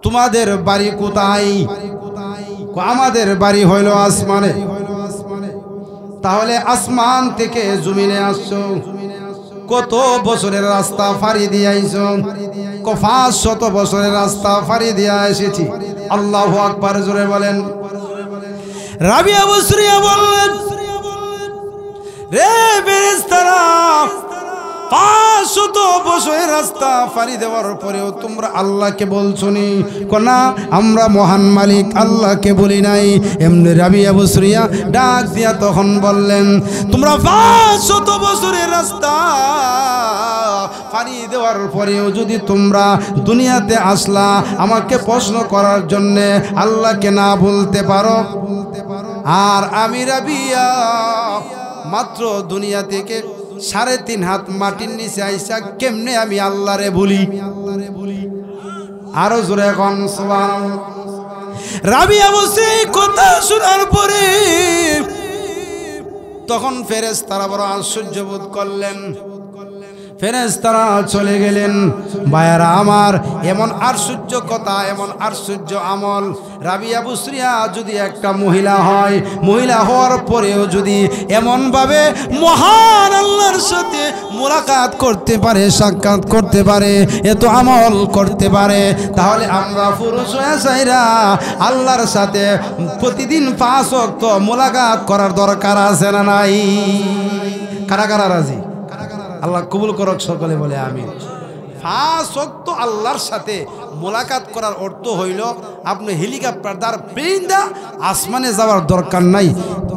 তোমাদের বাড়ি কোথায়? আমাদের বাড়ি হইল আসমানে। তাহলে আসমান থেকে জমিনে আসছো, কত বছরের রাস্তা ফাড়ি দিয়ে আইছো? 500 বছরের রাস্তা ফাড়ি দিয়ে এসেছি। আল্লাহু আকবার, জোরে বলেন। রাবিয়া মুসরিয়া বললেন, রে ফেরেশতারা, 500 বছরের রাস্তা ফাড়ি দেওয়ার পরেও তোমরা আল্লাহকে বলছো নি? না, আমরা মহান মালিক আল্লাহকে বলি নাই। এমনি রাবিয়া মুসরিয়া ডাক দিয়া তখন বললেন, তোমরা 500 বছরের রাস্তা ফাড়ি দেওয়ার পরেও যদি তোমরা দুনিয়াতে আসলা আমাকে প্রশ্ন করার জন্যে, আল্লাহকে না বলতে পারো, আর আমি রাবিয়া মাত্র দুনিয়া থেকে 3.5 হাত মাটির নিচে আইসা কেমনে আমি আল্লাহরে বলি? আরো জোরে এখন সুবহানাল্লাহ। রাবিয়া বসে কথা শোনার পরে তখন ফেরেশতারা বড় আশ্চর্য বোধ করলেন। ফেরেশতারা চলে গেলেন। ভাইয়ারা আমার, এমন আশ্চর্য কথা, এমন আশ্চর্য আমল। রাবিয়া মুসরিয়া যদি একটা মহিলা হয়, মহিলা হওয়ার পরেও যদি এমনভাবে মহান আল্লাহর সাথে মোলাকাত করতে পারে, সাক্ষাৎ করতে পারে, এত আমল করতে পারে, তাহলে আমরা পুরুষ হয়ে যাইরা আল্লাহর সাথে প্রতিদিন 5 ওয়াক্ত মোলাকাত করার দরকার আছে না নাই? কারা কারা রাজি? আল্লাহ কবুল করক, সকলে বলে আমিন। 5 ওয়াক্ত আল্লাহর সাথে মোলাকাত করার অর্থ হইল আপনি হেলিকপ্টার পেইন্দা আসমানে যাওয়ার দরকার নাই,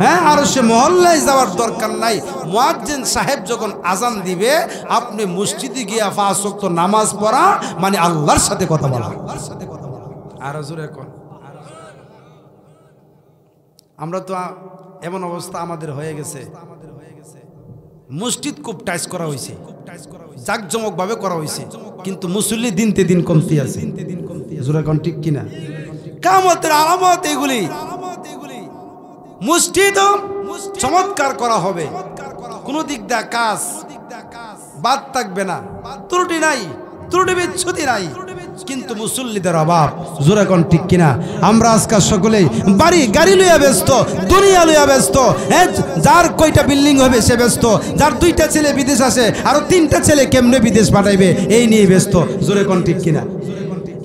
হ্যাঁ, আর সে মহল্লায় যাওয়ার দরকার নাই। মুয়াজ্জিন সাহেব যখন আজান দিবে আপনি মসজিদে গিয়া 5 ওয়াক্ত নামাজ পড়া মানে আল্লাহর সাথে কথা বলা। আর জোরে কোন, আমরা তো এমন অবস্থা আমাদের হয়ে গেছে, মসজিদ খুব টাইস করা হয়েছে, জাকজমক ভাবে করা হয়েছে, কিন্তু মুসল্লি দিনতে দিন কমতি আছে। জোরে কোন ঠিক কিনা? কিয়ামতের আলামত এগুলি। মসজিদ চমৎকার করা হবে, কোন দিক দিয়ে কাজ বাদ থাকবে না, ত্রুটি নাই, ত্রুটি বিচ্ছুতি নাই, কিন্তু মুসল্লিদের অভাব। জোরে কোন ঠিক কিনা? আমরা আজকাল সকলেই বাড়ি গাড়ি লইয়া ব্যস্ত, দুনিয়া লইয়া ব্যস্ত, যার কয়টা বিল্ডিং হবে সে ব্যস্ত, যার 2টা ছেলে বিদেশ আছে, আরো 3টা ছেলে কেমনে বিদেশ পাঠাইবে এই নিয়ে ব্যস্ত। জোরে কোন ঠিক কিনা?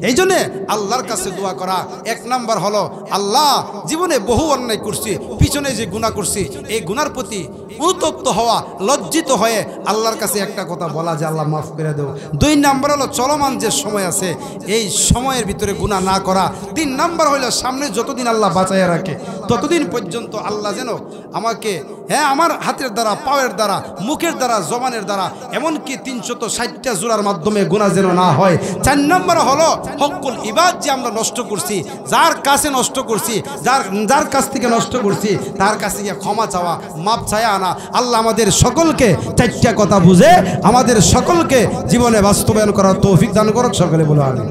এই জন্যে আল্লাহর কাছে দোয়া করা 1 নাম্বার হলো, আল্লাহ জীবনে বহু অন্যায় করছি, পিছনে যে গুনাহ করছি, এই গুনার প্রতি অনুতপ্ত হওয়া, লজ্জিত হয়ে আল্লাহর কাছে একটা কথা বলা যে আল্লাহ মাফ করে দেও। 2 নাম্বার হলো চলমান যে সময় আছে এই সময়ের ভিতরে গুনাহ না করা। 3 নাম্বার হলো সামনে যতদিন আল্লাহ বাঁচাইয়া রাখে ততদিন পর্যন্ত আল্লাহ যেন আমাকে, হ্যাঁ, আমার হাতের দ্বারা, পায়ের দ্বারা, মুখের দ্বারা, জবানের দ্বারা, এমনকি 360টা জোড়ার মাধ্যমে গুনাহ যেন না হয়। 4 নাম্বার হলো হকুল ইবাদ যে আমরা নষ্ট করছি, যার কাছে নষ্ট করছি, যার কাছ থেকে নষ্ট করছি তার কাছে গিয়ে ক্ষমা চাওয়া, মাপ চায়া আনা। আল্লাহ আমাদের সকলকে 4টা কথা বুঝে আমাদের সকলকে জীবনে বাস্তবায়ন করার তৌফিক দান করুক, সকলে বলো আমিন।